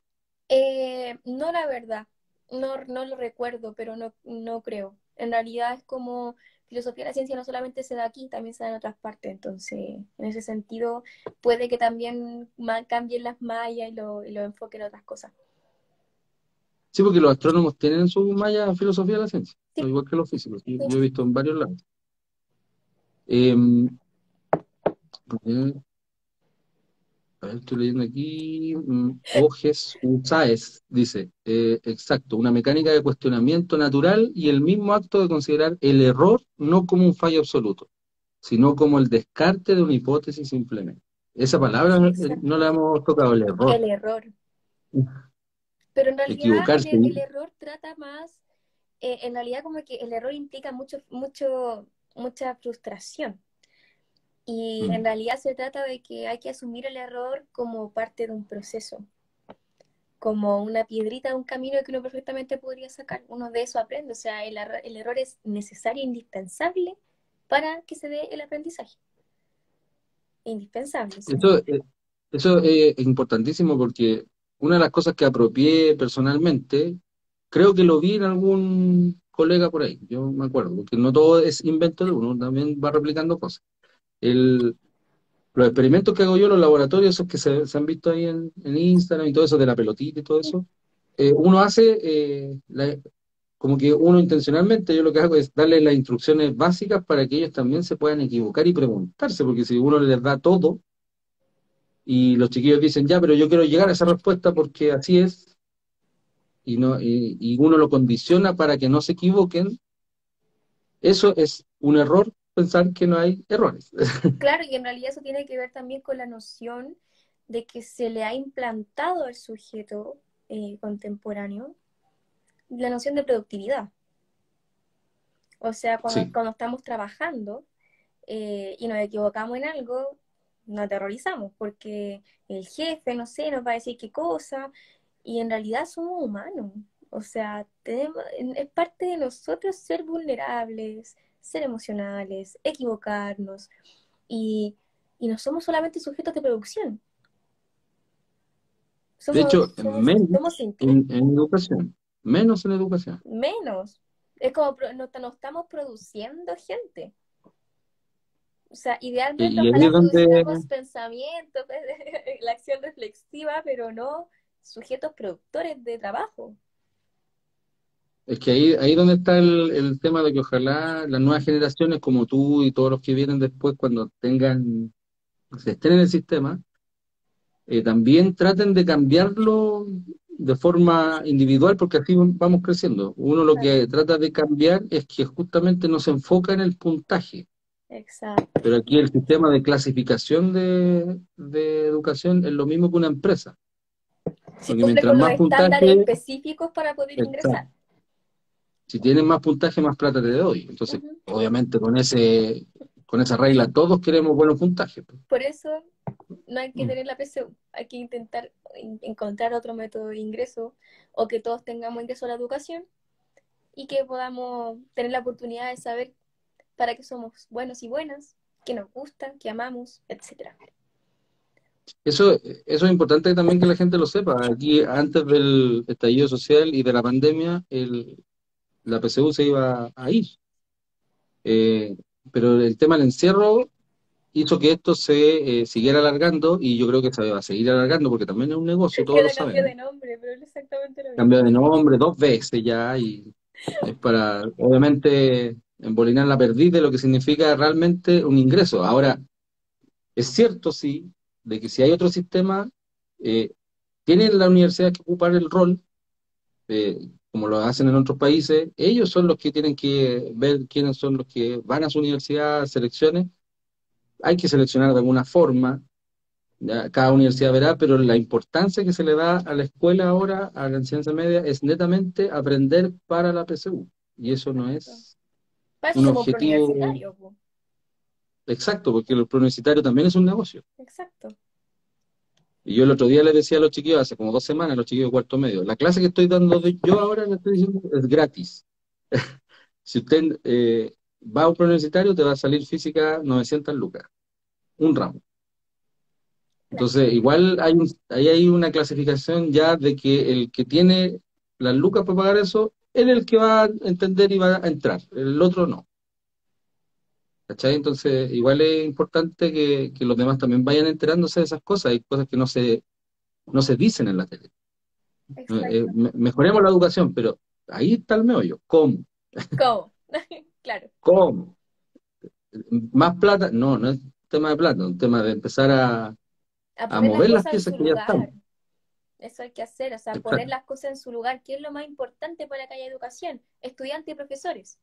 No, la verdad, no lo recuerdo, pero no creo. En realidad es como filosofía de la ciencia no solamente se da aquí, también se da en otras partes. Entonces, en ese sentido, puede que también cambien las mallas y lo enfoquen en otras cosas. Sí, porque los astrónomos tienen en su malla filosofía de la ciencia, al Sí, igual que los físicos. Yo he sí. visto en varios lados. Eh, A ver, estoy leyendo aquí. Ojes Usáez dice, exacto, una mecánica de cuestionamiento natural y el mismo acto de considerar el error no como un fallo absoluto, sino como el descarte de una hipótesis simplemente. Esa palabra no Exacto. la hemos tocado, el error. El error. Pero en realidad Equivocarse. el error trata más, en realidad como que el error implica mucha frustración. Y en Mm. realidad se trata de que hay que asumir el error como parte de un proceso, como una piedrita de un camino que uno perfectamente podría sacar. Uno de eso aprende, o sea, el error es necesario e indispensable para que se dé el aprendizaje. Indispensable, sí. Eso es importantísimo porque una de las cosas que apropié personalmente, creo que lo vi en algún colega por ahí, yo me acuerdo, porque no todo es invento de uno, también va replicando cosas. El, los experimentos que hago yo, los laboratorios, esos que se han visto ahí en Instagram y todo eso de la pelotita y todo eso, uno hace, como que uno intencionalmente, yo lo que hago es darle las instrucciones básicas para que ellos también se puedan equivocar y preguntarse, porque si uno les da todo, y los chiquillos dicen, ya, pero yo quiero llegar a esa respuesta porque así es, y uno lo condiciona para que no se equivoquen, eso es un error pensar que no hay errores. Claro, y en realidad eso tiene que ver también con la noción de que se le ha implantado al sujeto contemporáneo la noción de productividad. O sea, Sí, cuando estamos trabajando y nos equivocamos en algo, nos aterrorizamos porque el jefe, no sé, nos va a decir qué cosa, y en realidad somos humanos. O sea, es parte de nosotros ser vulnerables, ser emocionales, equivocarnos, y, y no somos solamente sujetos de producción, de hecho, somos menos sentimientos, en educación, menos en educación. menos. Es como no estamos produciendo gente. O sea, idealmente Y ahí ojalá es donde, produciéramos pensamientos, la acción reflexiva, pero no sujetos productores de trabajo. es que ahí es donde está el tema de que ojalá las nuevas generaciones como tú y todos los que vienen después, cuando tengan, se estén en el sistema, también traten de cambiarlo de forma individual, porque así vamos creciendo. Uno lo Claro. que trata de cambiar es que justamente no se enfoca en el puntaje, Exacto. pero aquí el sistema de clasificación de educación es lo mismo que una empresa, Si porque cumple mientras con los más estándares puntaje, específicos para poder exacto, ingresar. si tienes más puntaje, más plata te doy. Entonces, Ujú. obviamente con esa regla todos queremos buenos puntajes. Por eso no hay que Mm. tener la PSU, hay que intentar encontrar otro método de ingreso o que todos tengamos ingreso a la educación y que podamos tener la oportunidad de saber para qué somos buenos y buenas, qué nos gusta, qué amamos, etcétera. Eso es importante también que la gente lo sepa. Aquí, antes del estallido social y de la pandemia, la PSU se iba a ir. Eh, pero el tema del encierro hizo que esto se siguiera alargando y yo creo que se va a seguir alargando porque también es un negocio, todos lo Cada cambio sabemos. de nombre, pero es exactamente lo mismo. Cambio de nombre 2 veces ya y es para, obviamente, embolinar la perdiz de lo que significa realmente un ingreso. Ahora, es cierto, sí, de que si hay otro sistema, tienen la universidad que ocupar el rol, como lo hacen en otros países, ellos son los que tienen que ver quiénes son los que van a su universidad, selecciones, hay que seleccionar de alguna forma, ya cada universidad verá, pero la importancia que se le da a la escuela ahora, a la enseñanza media, es netamente aprender para la PSU, y eso no Exacto. es Para eso un somos objetivo preuniversitarios, po. exacto, porque el universitario también es un negocio. Exacto. Y yo el otro día les decía a los chiquillos, hace como 2 semanas, a los chiquillos de cuarto medio, la clase que estoy dando yo ahora, le estoy diciendo, es gratis. Si usted va a un preuniversitario, te va a salir física 900 lucas, un ramo. Claro, Entonces, igual ahí hay una clasificación ya de que el que tiene las lucas para pagar eso, él es el que va a entender y va a entrar, el otro no. ¿Cachai? Entonces, igual es importante que los demás también vayan enterándose de esas cosas. Hay cosas que no se dicen en la tele. exacto. Mejoremos la educación, pero ahí está el meollo. ¿Cómo? ¿Cómo? Claro, ¿Cómo? ¿Más plata? No, no es un tema de plata, es un tema de empezar a a poner las mover las cosas en piezas su que ya están. lugar. Eso hay que hacer, o sea, poner Exacto. las cosas en su lugar. ¿Qué es lo más importante para que haya educación? Estudiantes y profesores.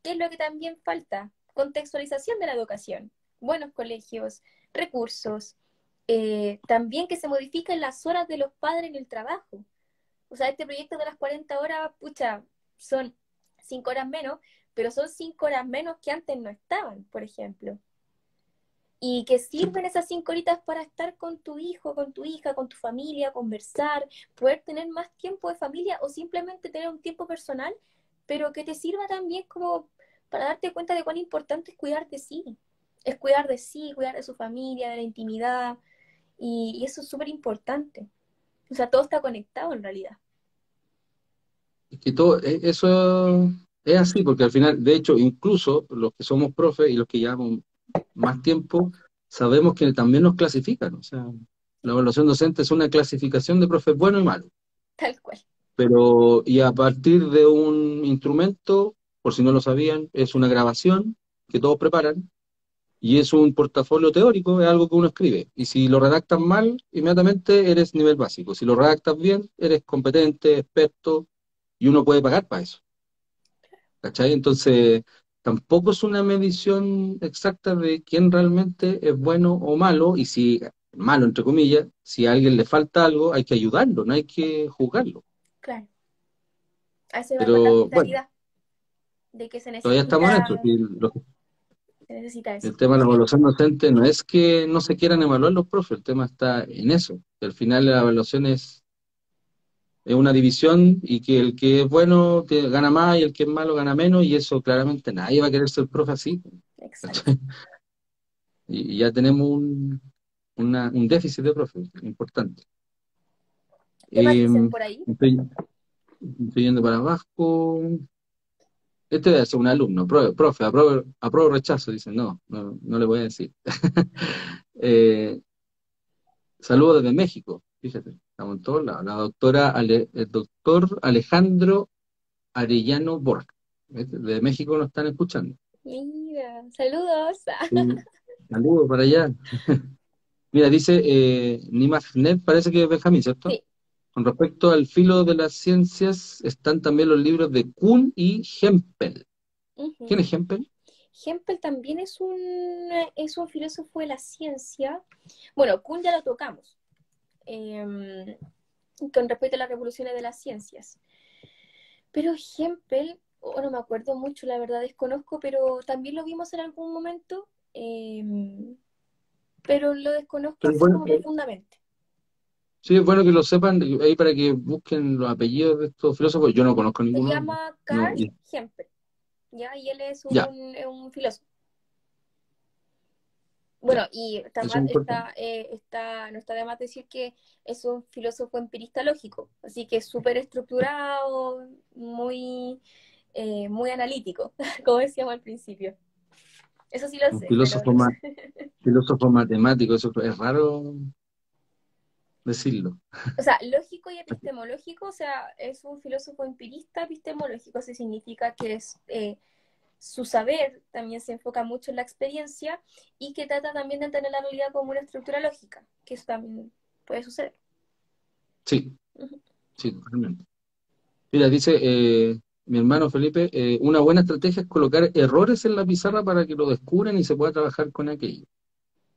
¿Qué es lo que también falta? Contextualización de la educación. Buenos colegios, recursos, también que se modifiquen las horas de los padres en el trabajo. O sea, este proyecto de las 40 horas, pucha, son 5 horas menos, pero son 5 horas menos que antes no estaban, por ejemplo. Y que Sí, sirven esas 5 horitas para estar con tu hijo, con tu hija, con tu familia, conversar, poder tener más tiempo de familia o simplemente tener un tiempo personal, pero que te sirva también como para darte cuenta de cuán importante es cuidar de sí. Es cuidar de sí, cuidar de su familia, de la intimidad, y eso es súper importante. O sea, todo está conectado en realidad. es que todo, eso es así, porque al final, de hecho, incluso los que somos profes y los que llevamos más tiempo, sabemos que también nos clasifican. O sea, la evaluación docente es una clasificación de profes buenos y malos. Tal cual. Pero, y a partir de un instrumento, por si no lo sabían, es una grabación que todos preparan, y es un portafolio teórico, es algo que uno escribe. Y si lo redactas mal, inmediatamente eres nivel básico. Si lo redactas bien, eres competente, experto, y uno puede pagar para eso. ¿Cachai? Entonces, tampoco es una medición exacta de quién realmente es bueno o malo, y si, malo entre comillas, si a alguien le falta algo, hay que ayudarlo, no hay que juzgarlo. Claro. A eso iba con la Pero bueno, mentalidad de que todavía estamos en eso. Y se necesita eso. el tema de la evaluación docente no es que no se quieran evaluar los profes, el tema está en eso. Que al final la evaluación es una división, y que el que es bueno gana más y el que es malo gana menos, y eso claramente nadie va a querer ser profe así. Exacto. ¿Cachai? Y ya tenemos un déficit de profes importante. ¿Qué más Eh, dicen por ahí? estoy yendo para abajo. Este debe ser un alumno, profe, apruebo o rechazo, dice, no, no, no le voy a decir. Eh, Saludos desde México, fíjate, estamos en todos lados. El doctor Alejandro Arellano Borja, de México nos están escuchando. Mira, saludos. Sí, saludos para allá. Mira, dice Nimagnet, parece que es Benjamín, ¿cierto? Sí. Con respecto al filo de las ciencias, están también los libros de Kuhn y Hempel. ¿Quién Ujú. es Hempel? Hempel también es un filósofo de la ciencia. Bueno, Kuhn ya lo tocamos, con respecto a las revoluciones de las ciencias. Pero Hempel, oh, no me acuerdo mucho, la verdad desconozco, pero también lo vimos en algún momento, pero lo desconozco Pero así bueno, como profundamente. sí, es bueno que lo sepan, ahí para que busquen los apellidos de estos filósofos. Yo no conozco Se ninguno. llama No, Karl Hempel, ¿ya? Y él ya, es un filósofo. Bueno, ya, y eso es importante. no está de más decir que es un filósofo empirista lógico, así que es súper estructurado, muy analítico, como decíamos al principio. Eso sí lo Un sé, pero filósofo matemático, eso es raro decirlo. o sea, lógico y epistemológico, o sea, es un filósofo empirista epistemológico, eso significa que su saber también se enfoca mucho en la experiencia y que trata también de entender la realidad como una estructura lógica, que eso también puede suceder. Sí, Ujú. sí, totalmente. Mira, dice mi hermano Felipe, una buena estrategia es colocar errores en la pizarra para que lo descubran y se pueda trabajar con aquello.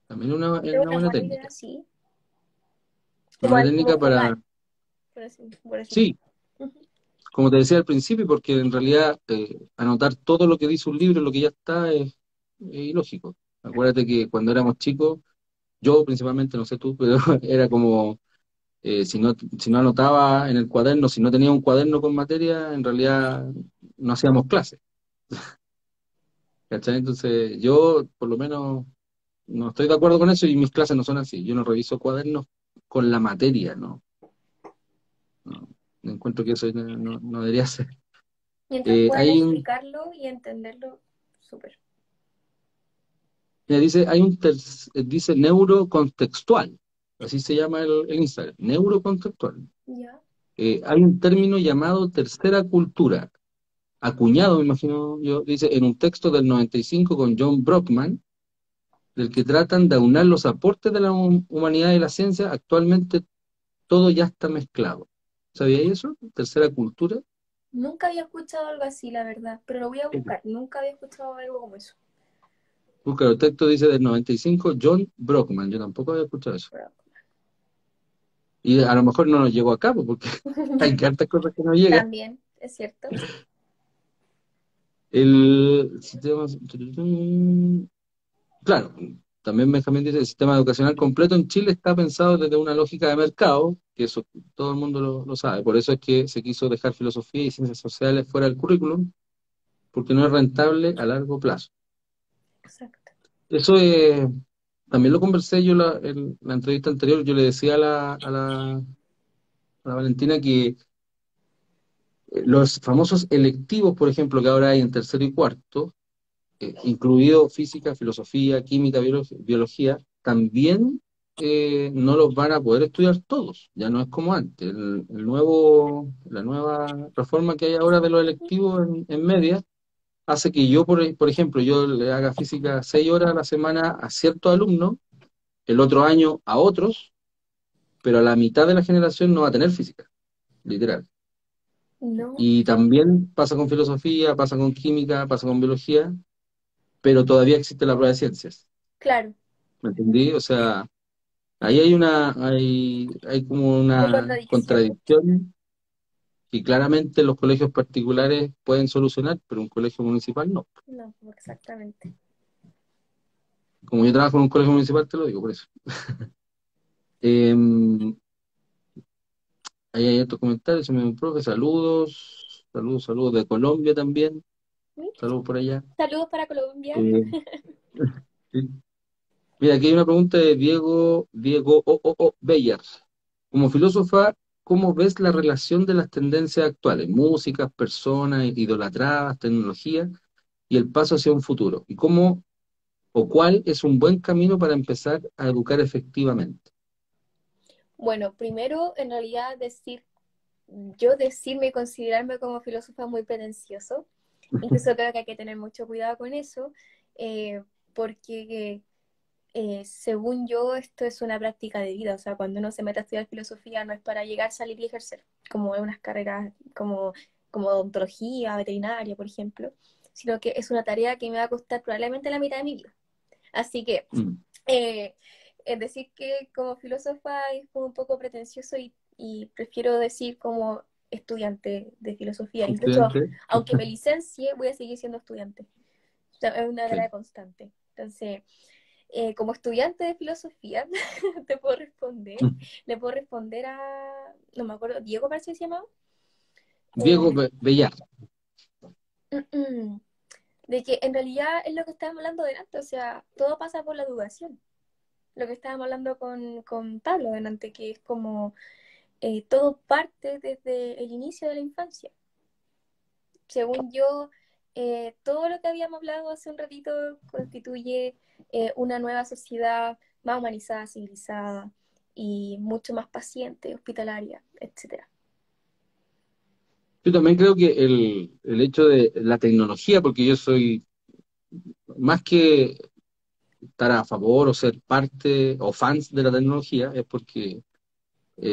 También es Es una una buena buena idea, técnica. sí. Una Como, buena como técnica jugar, para, por así sí, decirlo. Ujú. como te decía al principio, porque en realidad anotar todo lo que dice un libro, lo que ya está, es ilógico. Acuérdate que cuando éramos chicos, yo principalmente, no sé tú, pero era como, si no anotaba en el cuaderno, si no tenía un cuaderno con materia, en realidad no hacíamos clases, ¿cachai? Entonces, yo por lo menos no estoy de acuerdo con eso y mis clases no son así. Yo no reviso cuadernos con la materia, ¿no? No, encuentro que eso no debería ser. Mientras puedan Hay un, explicarlo y entenderlo, súper. mira, dice neurocontextual, así se llama el Instagram, neurocontextual. Ya. Hay un término llamado tercera cultura, acuñado, me imagino yo, dice, en un texto del 95 con John Brockman, del que tratan de aunar los aportes de la humanidad y la ciencia. Actualmente todo ya está mezclado. ¿Sabía eso? Tercera cultura. Nunca había escuchado algo así, la verdad, pero lo voy a buscar. Nunca había escuchado algo como eso. Busca, el texto dice del 95, John Brockman. Yo tampoco había escuchado eso. Pero- Y a lo mejor no nos llegó acá, pues, porque hay hartas cosas que no llegan. También, es cierto. El sistema. Claro, también Benjamín dice, el sistema educacional completo en Chile está pensado desde una lógica de mercado, que eso todo el mundo lo sabe. Por eso es que se quiso dejar filosofía y ciencias sociales fuera del currículum, porque no es rentable a largo plazo. Exacto. Eso también lo conversé yo en la entrevista anterior. Yo le decía a la Valentina que los famosos electivos, por ejemplo, que ahora hay en tercero y cuarto, incluido física, filosofía, química, biología, también no los van a poder estudiar todos. Ya no es como antes. La nueva reforma que hay ahora de los electivos en media hace que yo, por ejemplo, yo le haga física 6 horas a la semana a ciertos alumnos, el otro año a otros, pero a la mitad de la generación no va a tener física, literal. No, Y también pasa con filosofía, pasa con química, pasa con biología, pero todavía existe la prueba de ciencias. claro. ¿Me entendí? O sea, ahí hay como Hay una contradicción. contradicción que claramente los colegios particulares pueden solucionar, pero un colegio municipal no. No, exactamente. Como yo trabajo en un colegio municipal, te lo digo por eso. Eh, Ahí hay otros comentarios, se me dio un profe, saludos de Colombia también, saludos por allá. Saludos para Colombia. Eh, sí. Mira, aquí hay una pregunta de Diego Beyer. Como filósofa, ¿cómo ves la relación de las tendencias actuales, músicas, personas idolatradas, tecnología y el paso hacia un futuro? ¿Y cómo o cuál es un buen camino para empezar a educar efectivamente? Bueno, primero, en realidad, yo decirme y considerarme como filósofa muy pretencioso. Incluso creo que hay que tener mucho cuidado con eso, porque según yo, esto es una práctica de vida. O sea, cuando uno se mete a estudiar filosofía no es para llegar, salir y ejercer, como en unas carreras como odontología, veterinaria, por ejemplo, sino que es una tarea que me va a costar probablemente la mitad de mi vida. Así que Mm, eh, es decir que como filósofa es como un poco pretencioso y prefiero decir como estudiante de filosofía. Incluso, estudiante, aunque me licencie, voy a seguir siendo estudiante. O sea, es una tarea sí. constante. Entonces, como estudiante de filosofía, te puedo responder, Mm. le puedo responder a, no me acuerdo, Diego parece que se llamaba, Diego Bellar. de que en realidad es lo que estábamos hablando delante, o sea, todo pasa por la educación. Lo que estábamos hablando con Pablo delante, que es como todo parte desde el inicio de la infancia. Según yo, todo lo que habíamos hablado hace un ratito constituye una nueva sociedad más humanizada, civilizada y mucho más paciente, hospitalaria, etcétera. Yo también creo que el hecho de la tecnología, porque yo soy más que estar a favor o ser parte o fans de la tecnología, es porque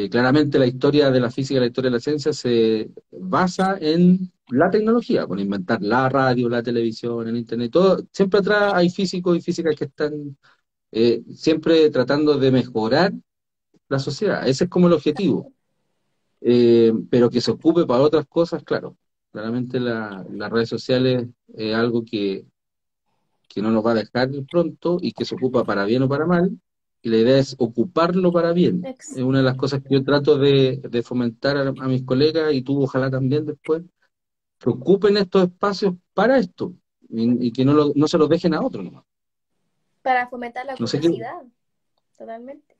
claramente la historia de la física y la historia de la ciencia se basa en la tecnología, por inventar la radio, la televisión, el internet, todo. Siempre atrás hay físicos y físicas que están siempre tratando de mejorar la sociedad. Ese es como el objetivo. Pero que se ocupe para otras cosas, claro. Claramente las redes sociales es algo que no nos va a dejar pronto y que se ocupa para bien o para mal. y la idea es ocuparlo para bien. Ex- Es una de las cosas que yo trato de fomentar a mis colegas, y tú ojalá también después, que ocupen estos espacios para esto, y que no se los dejen a otros nomás. para fomentar la No sé qué, curiosidad, totalmente.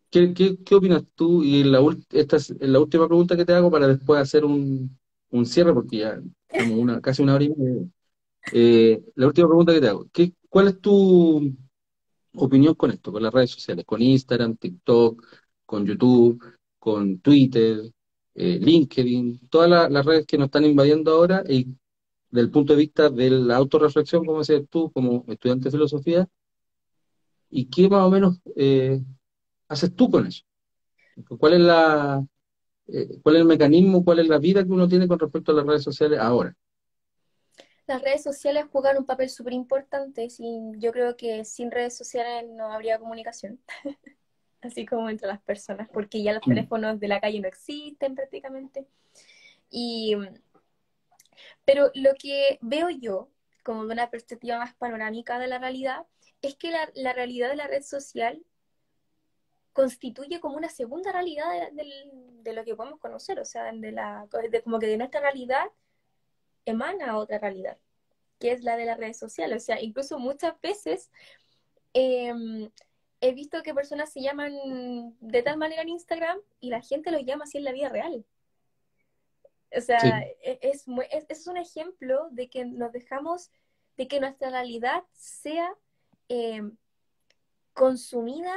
qué opinas tú, y esta es la última pregunta que te hago para después hacer un cierre, porque ya estamos casi una hora y media. La última pregunta que te hago, ¿cuál es tu opinión con esto, con las redes sociales, con Instagram, TikTok, con YouTube, con Twitter, LinkedIn, todas las redes que nos están invadiendo ahora, y desde el punto de vista de la autorreflexión, como decías tú, como estudiante de filosofía, y qué más o menos haces tú con eso? ¿Cuál es cuál es el mecanismo, cuál es la vida que uno tiene con respecto a las redes sociales ahora? Las redes sociales juegan un papel súper importante. Yo creo que sin redes sociales no habría comunicación, así como entre las personas, porque ya los Mm. teléfonos de la calle no existen prácticamente. Y, pero lo que veo yo, como de una perspectiva más panorámica de la realidad, es que la realidad de la red social constituye como una segunda realidad de lo que podemos conocer, o sea, como que de nuestra realidad emana otra realidad, que es la de las redes sociales. O sea, incluso muchas veces eh, he visto que personas se llaman de tal manera en Instagram y la gente los llama así en la vida real. O sea, Sí, es un ejemplo de que nos dejamos, de que nuestra realidad sea eh, consumida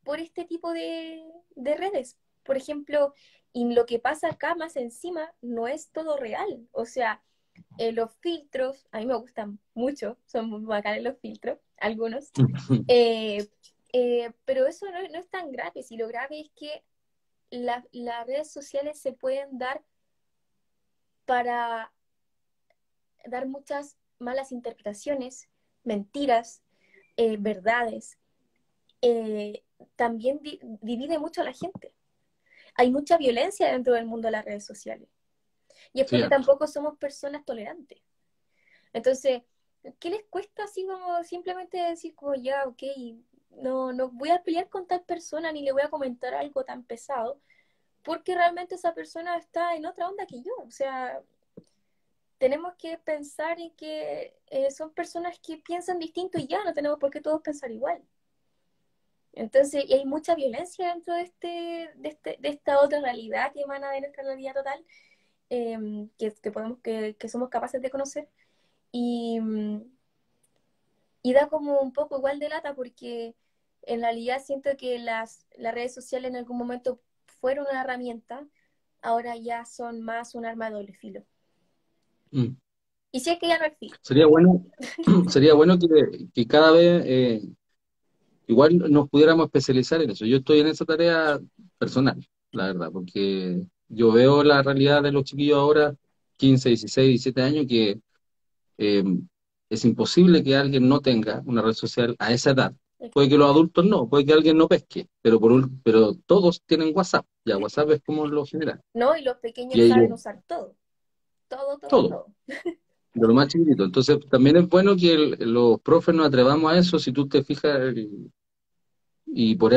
por este tipo de redes. Por ejemplo, y lo que pasa acá más encima no es todo real. O sea, los filtros, a mí me gustan mucho, son muy bacanes los filtros, algunos. Eh, pero eso no es tan grave, si lo grave es que las redes sociales se pueden dar para dar muchas malas interpretaciones, mentiras, verdades. Eh, También divide mucho a la gente. Hay mucha violencia dentro del mundo de las redes sociales. Y es sí, porque harto. tampoco somos personas tolerantes. Entonces, ¿qué les cuesta así como simplemente decir como ya, ok, no voy a pelear con tal persona ni le voy a comentar algo tan pesado, porque realmente esa persona está en otra onda que yo? O sea, tenemos que pensar en que son personas que piensan distinto y ya no tenemos por qué todos pensar igual. Entonces, y hay mucha violencia dentro de esta otra realidad que emana de nuestra realidad total, que somos capaces de conocer. Y, y da como un poco igual de lata porque en realidad siento que las redes sociales en algún momento fueron una herramienta, ahora ya son más un arma de doble filo. Mm. Y si es que ya no existe. Sería bueno, sería bueno que cada vez igual nos pudiéramos especializar en eso. Yo estoy en esa tarea personal, la verdad, porque yo veo la realidad de los chiquillos ahora, 15, 16, 17 años, que eh, es imposible que alguien no tenga una red social a esa edad. Puede que los adultos no, puede que alguien no pesque, pero todos tienen WhatsApp. Ya, WhatsApp es como lo general. ¿No? Y los Y pequeños saben ellos, usar todo, todo, todo, todo, todo. de lo más chiquitito. Entonces, también es bueno que los profes nos atrevamos a eso. Si tú te fijas, y por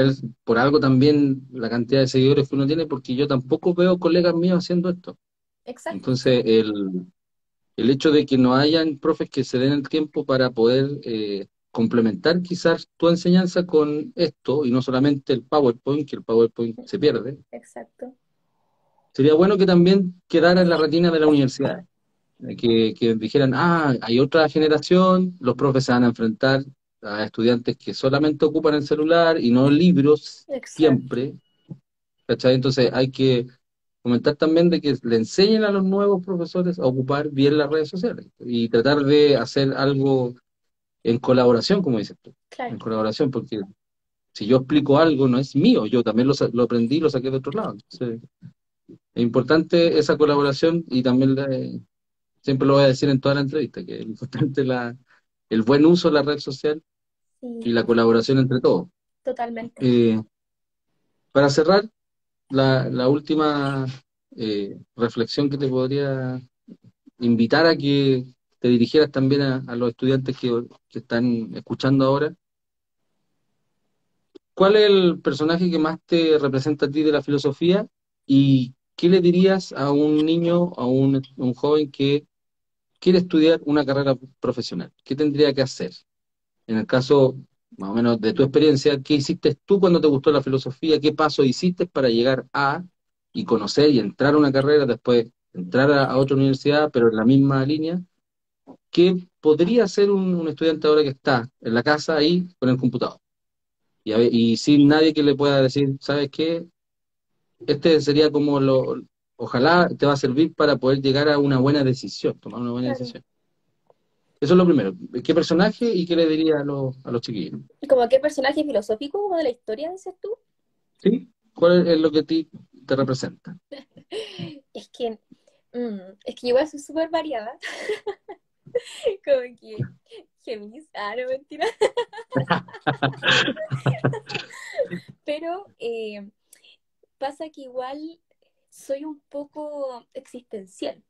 algo también la cantidad de seguidores que uno tiene, porque yo tampoco veo colegas míos haciendo esto. Exacto, Entonces, el hecho de que no hayan profes que se den el tiempo para poder complementar quizás tu enseñanza con esto, y no solamente el PowerPoint, que el PowerPoint se pierde, exacto. sería bueno que también quedara en la retina de la universidad, que dijeran, hay otra generación, los profes se van a enfrentar a estudiantes que solamente ocupan el celular y no libros Exacto. siempre, ¿cachai? Entonces hay que comentar también de que le enseñen a los nuevos profesores a ocupar bien las redes sociales y tratar de hacer algo en colaboración, como dices tú, en Claro, colaboración, porque si yo explico algo no es mío, yo también lo aprendí, lo saqué de otro lado. Entonces, es importante esa colaboración, y también siempre lo voy a decir en toda la entrevista, que es importante el buen uso de la red social y sí, la colaboración entre todos. totalmente. Eh, para cerrar, la última reflexión que te podría invitar a que te dirigieras también a los estudiantes que están escuchando ahora, ¿cuál es el personaje que más te representa a ti de la filosofía? ¿Y qué le dirías a un niño, a un joven que quiere estudiar una carrera profesional? ¿Qué tendría que hacer? En el caso, más o menos, de tu experiencia, ¿qué hiciste tú cuando te gustó la filosofía? ¿Qué paso hiciste para llegar a y conocer y entrar a una carrera, después entrar a otra universidad, pero en la misma línea? ¿Qué podría hacer un estudiante ahora que está en la casa ahí con el computador? Y sin nadie que le pueda decir, ¿sabes qué? Este sería como ojalá te va a servir para poder llegar a una buena decisión, tomar una buena Claro. decisión. Eso es lo primero. ¿Qué personaje y qué le diría a los chiquillos? ¿Y como qué personaje filosófico o de la historia dices tú? ¿Sí? ¿Cuál es lo que a ti te representa? Es que, es que igual soy súper variada. Como que Géminis, no mentira. Pero pasa que igual soy un poco existencial.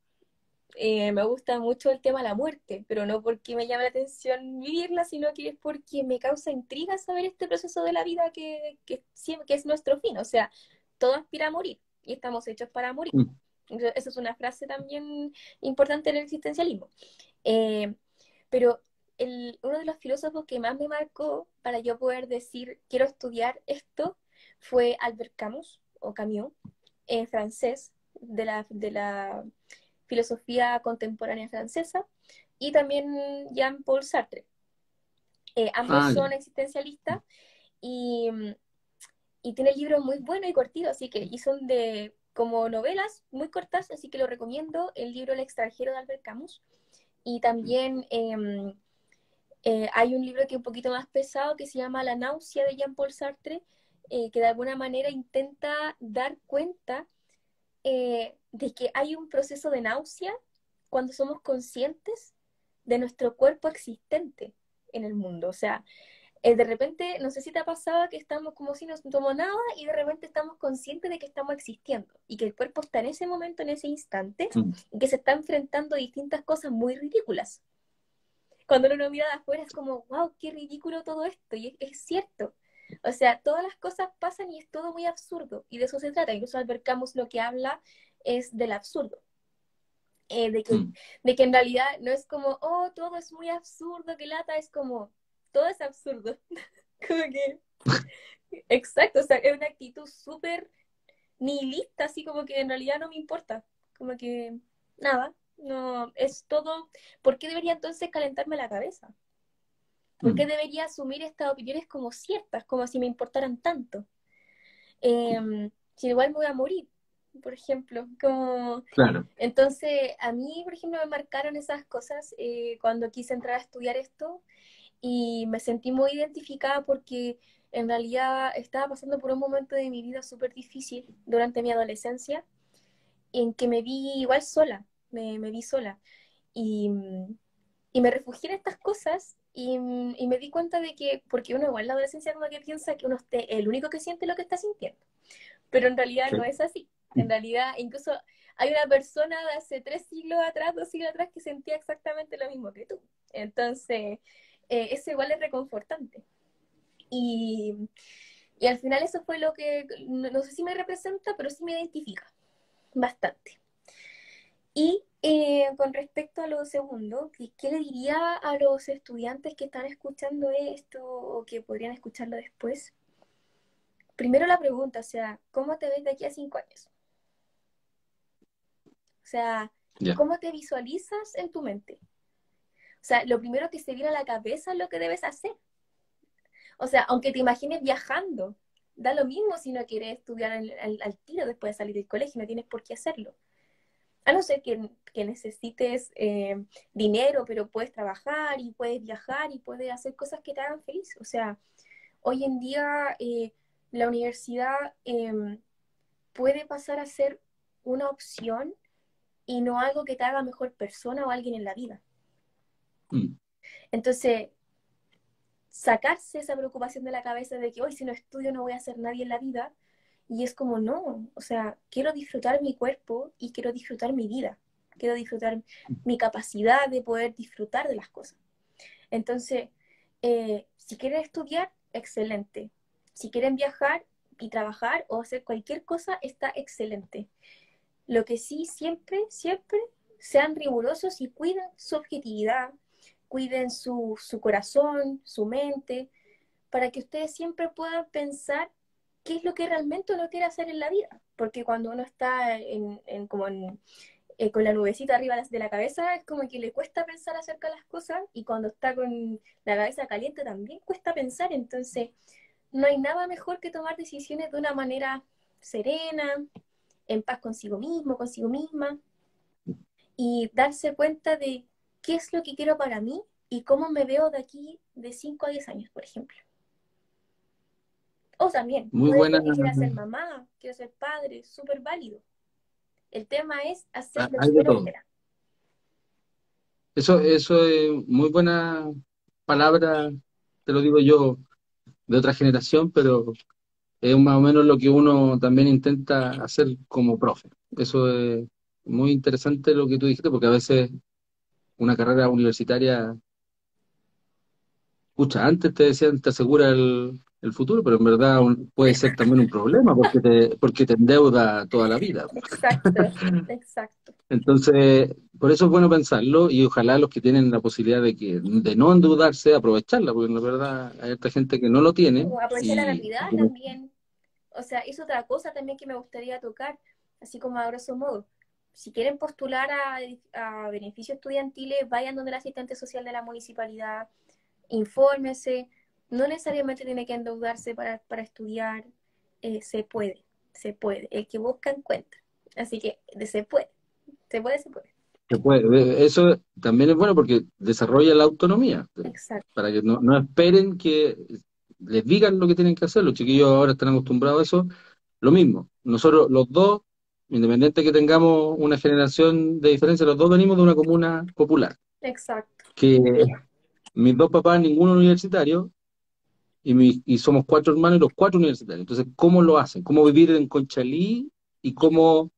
Me gusta mucho el tema de la muerte, pero no porque me llame la atención vivirla, sino que es porque me causa intriga saber este proceso de la vida que es nuestro fin. O sea, todo aspira a morir y estamos hechos para morir. Mm. Esa es una frase también importante en el existencialismo. Eh, pero uno de los filósofos que más me marcó para yo poder decir quiero estudiar esto fue Albert Camus, o Camus, en francés, de la filosofía contemporánea francesa, y también Jean-Paul Sartre. Ambos Ah, ya. son existencialistas y, y tienen libros muy buenos y cortitos, así que, y son de como novelas muy cortas, así que lo recomiendo, el libro El extranjero de Albert Camus. Y también hay un libro que es un poquito más pesado que se llama La náusea de Jean-Paul Sartre, que de alguna manera intenta dar cuenta de que hay un proceso de náusea cuando somos conscientes de nuestro cuerpo existente en el mundo. O sea, de repente, no sé si te ha pasado que estamos como si no somos nada y de repente estamos conscientes de que estamos existiendo y que el cuerpo está en ese momento, en ese instante, Mm. y que se está enfrentando a distintas cosas muy ridículas. Cuando uno mira de afuera es como, wow, qué ridículo todo esto, y es cierto. O sea, todas las cosas pasan y es todo muy absurdo, y de eso se trata. Incluso Albert Camus lo que habla es del absurdo, eh, de que, Mm. de que en realidad no es como, oh, todo es muy absurdo, que lata, es como, todo es absurdo. Como que, exacto, o sea, es una actitud súper nihilista, así como que en realidad no me importa, como que nada, no, es todo, ¿por qué debería entonces calentarme la cabeza? ¿Por qué Mm. debería asumir estas opiniones como ciertas, como si me importaran tanto? Si igual me voy a morir, por ejemplo, como... Claro. Entonces, a mí, por ejemplo, me marcaron esas cosas cuando quise entrar a estudiar esto y me sentí muy identificada porque en realidad estaba pasando por un momento de mi vida súper difícil durante mi adolescencia en que me vi igual sola, me vi sola y, y me refugié en estas cosas y me di cuenta de que, porque uno igual en la adolescencia como que piensa que uno es el único que siente lo que está sintiendo, pero en realidad no Sí. es así. En realidad, incluso hay una persona de hace 3 siglos atrás, 2 siglos atrás, que sentía exactamente lo mismo que tú. Entonces, eso igual es reconfortante. Y, y al final eso fue lo que, no sé si me representa, pero sí me identifica bastante. Y con respecto a lo segundo, ¿qué le diría a los estudiantes que están escuchando esto o que podrían escucharlo después? Primero la pregunta, o sea, ¿cómo te ves de aquí a 5 años? O sea, Ya. ¿cómo te visualizas en tu mente? O sea, lo primero que se viene a la cabeza es lo que debes hacer. O sea, aunque te imagines viajando, da lo mismo si no quieres estudiar al tiro después de salir del colegio, no tienes por qué hacerlo. A no ser que necesites dinero, pero puedes trabajar y puedes viajar y puedes hacer cosas que te hagan feliz. O sea, hoy en día la universidad puede pasar a ser una opción y no algo que te haga mejor persona o alguien en la vida. Mm. Entonces, sacarse esa preocupación de la cabeza de que hoy si no estudio no voy a ser nadie en la vida, y es como no, o sea, quiero disfrutar mi cuerpo y quiero disfrutar mi vida, quiero disfrutar mi capacidad de poder disfrutar de las cosas. Entonces, si quieres estudiar, excelente. Si quieren viajar y trabajar o hacer cualquier cosa, está excelente. Lo que sí, siempre, siempre sean rigurosos y cuiden su objetividad, cuiden su corazón, su mente, para que ustedes siempre puedan pensar qué es lo que realmente uno quiere hacer en la vida. Porque cuando uno está con la nubecita arriba de la cabeza, es como que le cuesta pensar acerca de las cosas, y cuando está con la cabeza caliente también cuesta pensar. Entonces, no hay nada mejor que tomar decisiones de una manera serena, en paz consigo mismo, consigo misma, y darse cuenta de qué es lo que quiero para mí y cómo me veo de aquí de 5 a 10 años, por ejemplo. O también, Muy puede buena. ser que quiera ser mamá, quiera ser padre, súper válido. El tema es hacer lo que Hay de uno todo. quiera. Eso es muy buena palabra, te lo digo yo, de otra generación, pero es más o menos lo que uno también intenta hacer como profe. Eso es muy interesante lo que tú dijiste, porque a veces una carrera universitaria, escucha, antes te decían te asegura el futuro, pero en verdad puede ser también un problema porque te endeuda toda la vida. Exacto, exacto. Entonces, por eso es bueno pensarlo y ojalá los que tienen la posibilidad de no endeudarse, aprovecharla, porque en la verdad hay esta gente que no lo tiene Aprovechar la gratuidad y también. O sea, es otra cosa también que me gustaría tocar, así como a grosso modo. Si quieren postular a beneficios estudiantiles, vayan donde el asistente social de la municipalidad, infórmese. No necesariamente tiene que endeudarse para estudiar. Se puede, se puede. El que busca encuentra. Así que se puede, se puede, se puede. se puede. Eso también es bueno porque desarrolla la autonomía, Exacto. para que no esperen que les digan lo que tienen que hacer. Los chiquillos ahora están acostumbrados a eso. Lo mismo, nosotros los dos, independiente que tengamos una generación de diferencia, los dos venimos de una comuna popular, Exacto. que mis dos papás, ninguno universitario, y somos cuatro hermanos y los cuatro universitarios. Entonces, ¿cómo lo hacen? ¿Cómo vivir en Conchalí y cómo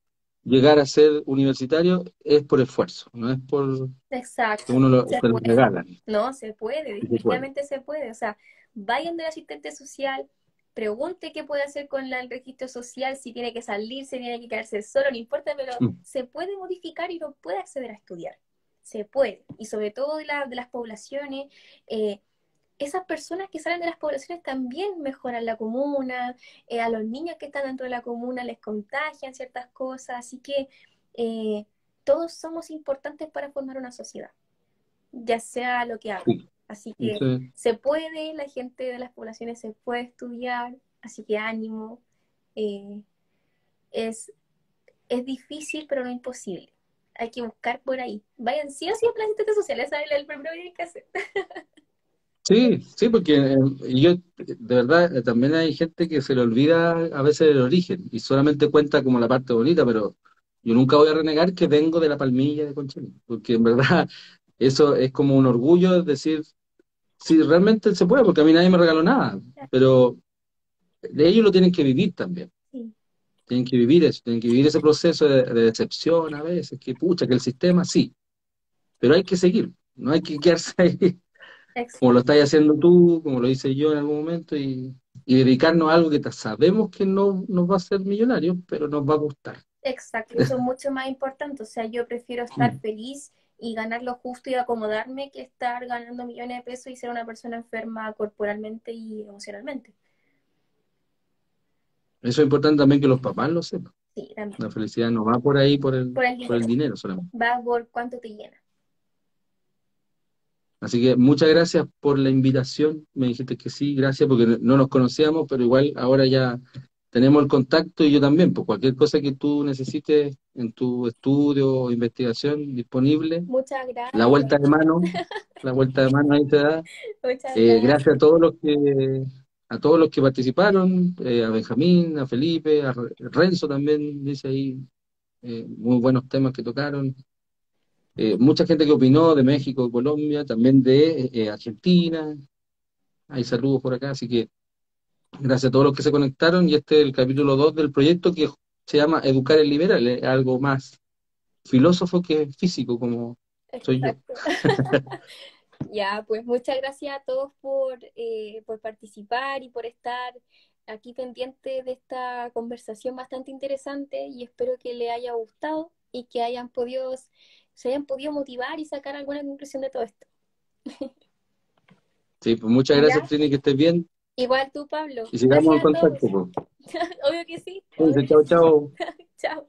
llegar a ser universitario? Es por esfuerzo, no es por que Exacto. uno Se se lo puede. regalan. No, se puede, Y se puede. definitivamente se puede. O sea, vayan del asistente social, pregunte qué puede hacer con el registro social, si tiene que salir, si tiene que quedarse solo, no importa, pero Mm. se puede modificar y no puede acceder a estudiar. Se puede. Y sobre todo de las poblaciones, esas personas que salen de las poblaciones también mejoran la comuna, a los niños que están dentro de la comuna les contagian ciertas cosas, así que eh, todos somos importantes para formar una sociedad, ya sea lo que hagan. Sí. Así que Entonces, se puede, la gente de las poblaciones se puede estudiar, así que ánimo. eh, es, es difícil, pero no imposible. Hay que buscar por ahí. Vayan sí o sí a plan de sociales, ¿sabes? El primero que hay que hacer. sí, sí, porque yo, de verdad, también hay gente que se le olvida a veces el origen y solamente cuenta como la parte bonita, pero yo nunca voy a renegar que vengo de la Palmilla de Conchalí, porque en verdad eso es como un orgullo decir, sí, realmente se puede, porque a mí nadie me regaló nada, pero de ellos lo tienen que vivir también, Sí, tienen que vivir eso, tienen que vivir ese proceso de decepción a veces, que pucha, que el sistema sí, pero hay que seguir, no hay que quedarse ahí como lo exacto. estás haciendo tú, como lo hice yo en algún momento, y dedicarnos a algo que sabemos que no nos va a hacer millonarios, pero nos va a gustar. Exacto, eso es mucho más importante. O sea, yo prefiero estar feliz y ganar lo justo y acomodarme que estar ganando millones de pesos y ser una persona enferma corporalmente y emocionalmente. Eso es importante también que los papás lo sepan. Sí, también. La felicidad no va por ahí, Por el por el dinero. dinero solamente. Va por cuánto te llena. Así que muchas gracias por la invitación. Me dijiste que sí, gracias porque no nos conocíamos, pero igual ahora ya tenemos el contacto y yo también. Pues cualquier cosa que tú necesites en tu estudio o investigación disponible, Muchas la gracias. vuelta de mano, la vuelta de mano ahí te da. Muchas gracias. Gracias a todos los que participaron, a Benjamín, a Felipe, a Renzo también, dice ahí, muy buenos temas que tocaron. Mucha gente que opinó de México, Colombia, también de Argentina. Hay saludos por acá, así que gracias a todos los que se conectaron. Y este es el capítulo 2 del proyecto que se llama Educar el Liberal, es algo más filósofo que físico, como soy yo. Exacto. Ya, pues muchas gracias a todos por participar y por estar. aquí pendiente de esta conversación bastante interesante y espero que le haya gustado y que se hayan podido motivar y sacar alguna conclusión de todo esto. Sí, pues muchas ¿Ya? gracias, Trini, que estés bien. Igual tú, Pablo. Y sigamos en Gracias a contacto, todos. pues. Obvio que sí, obvio Cuídense, que chao, sí. chao. Chao.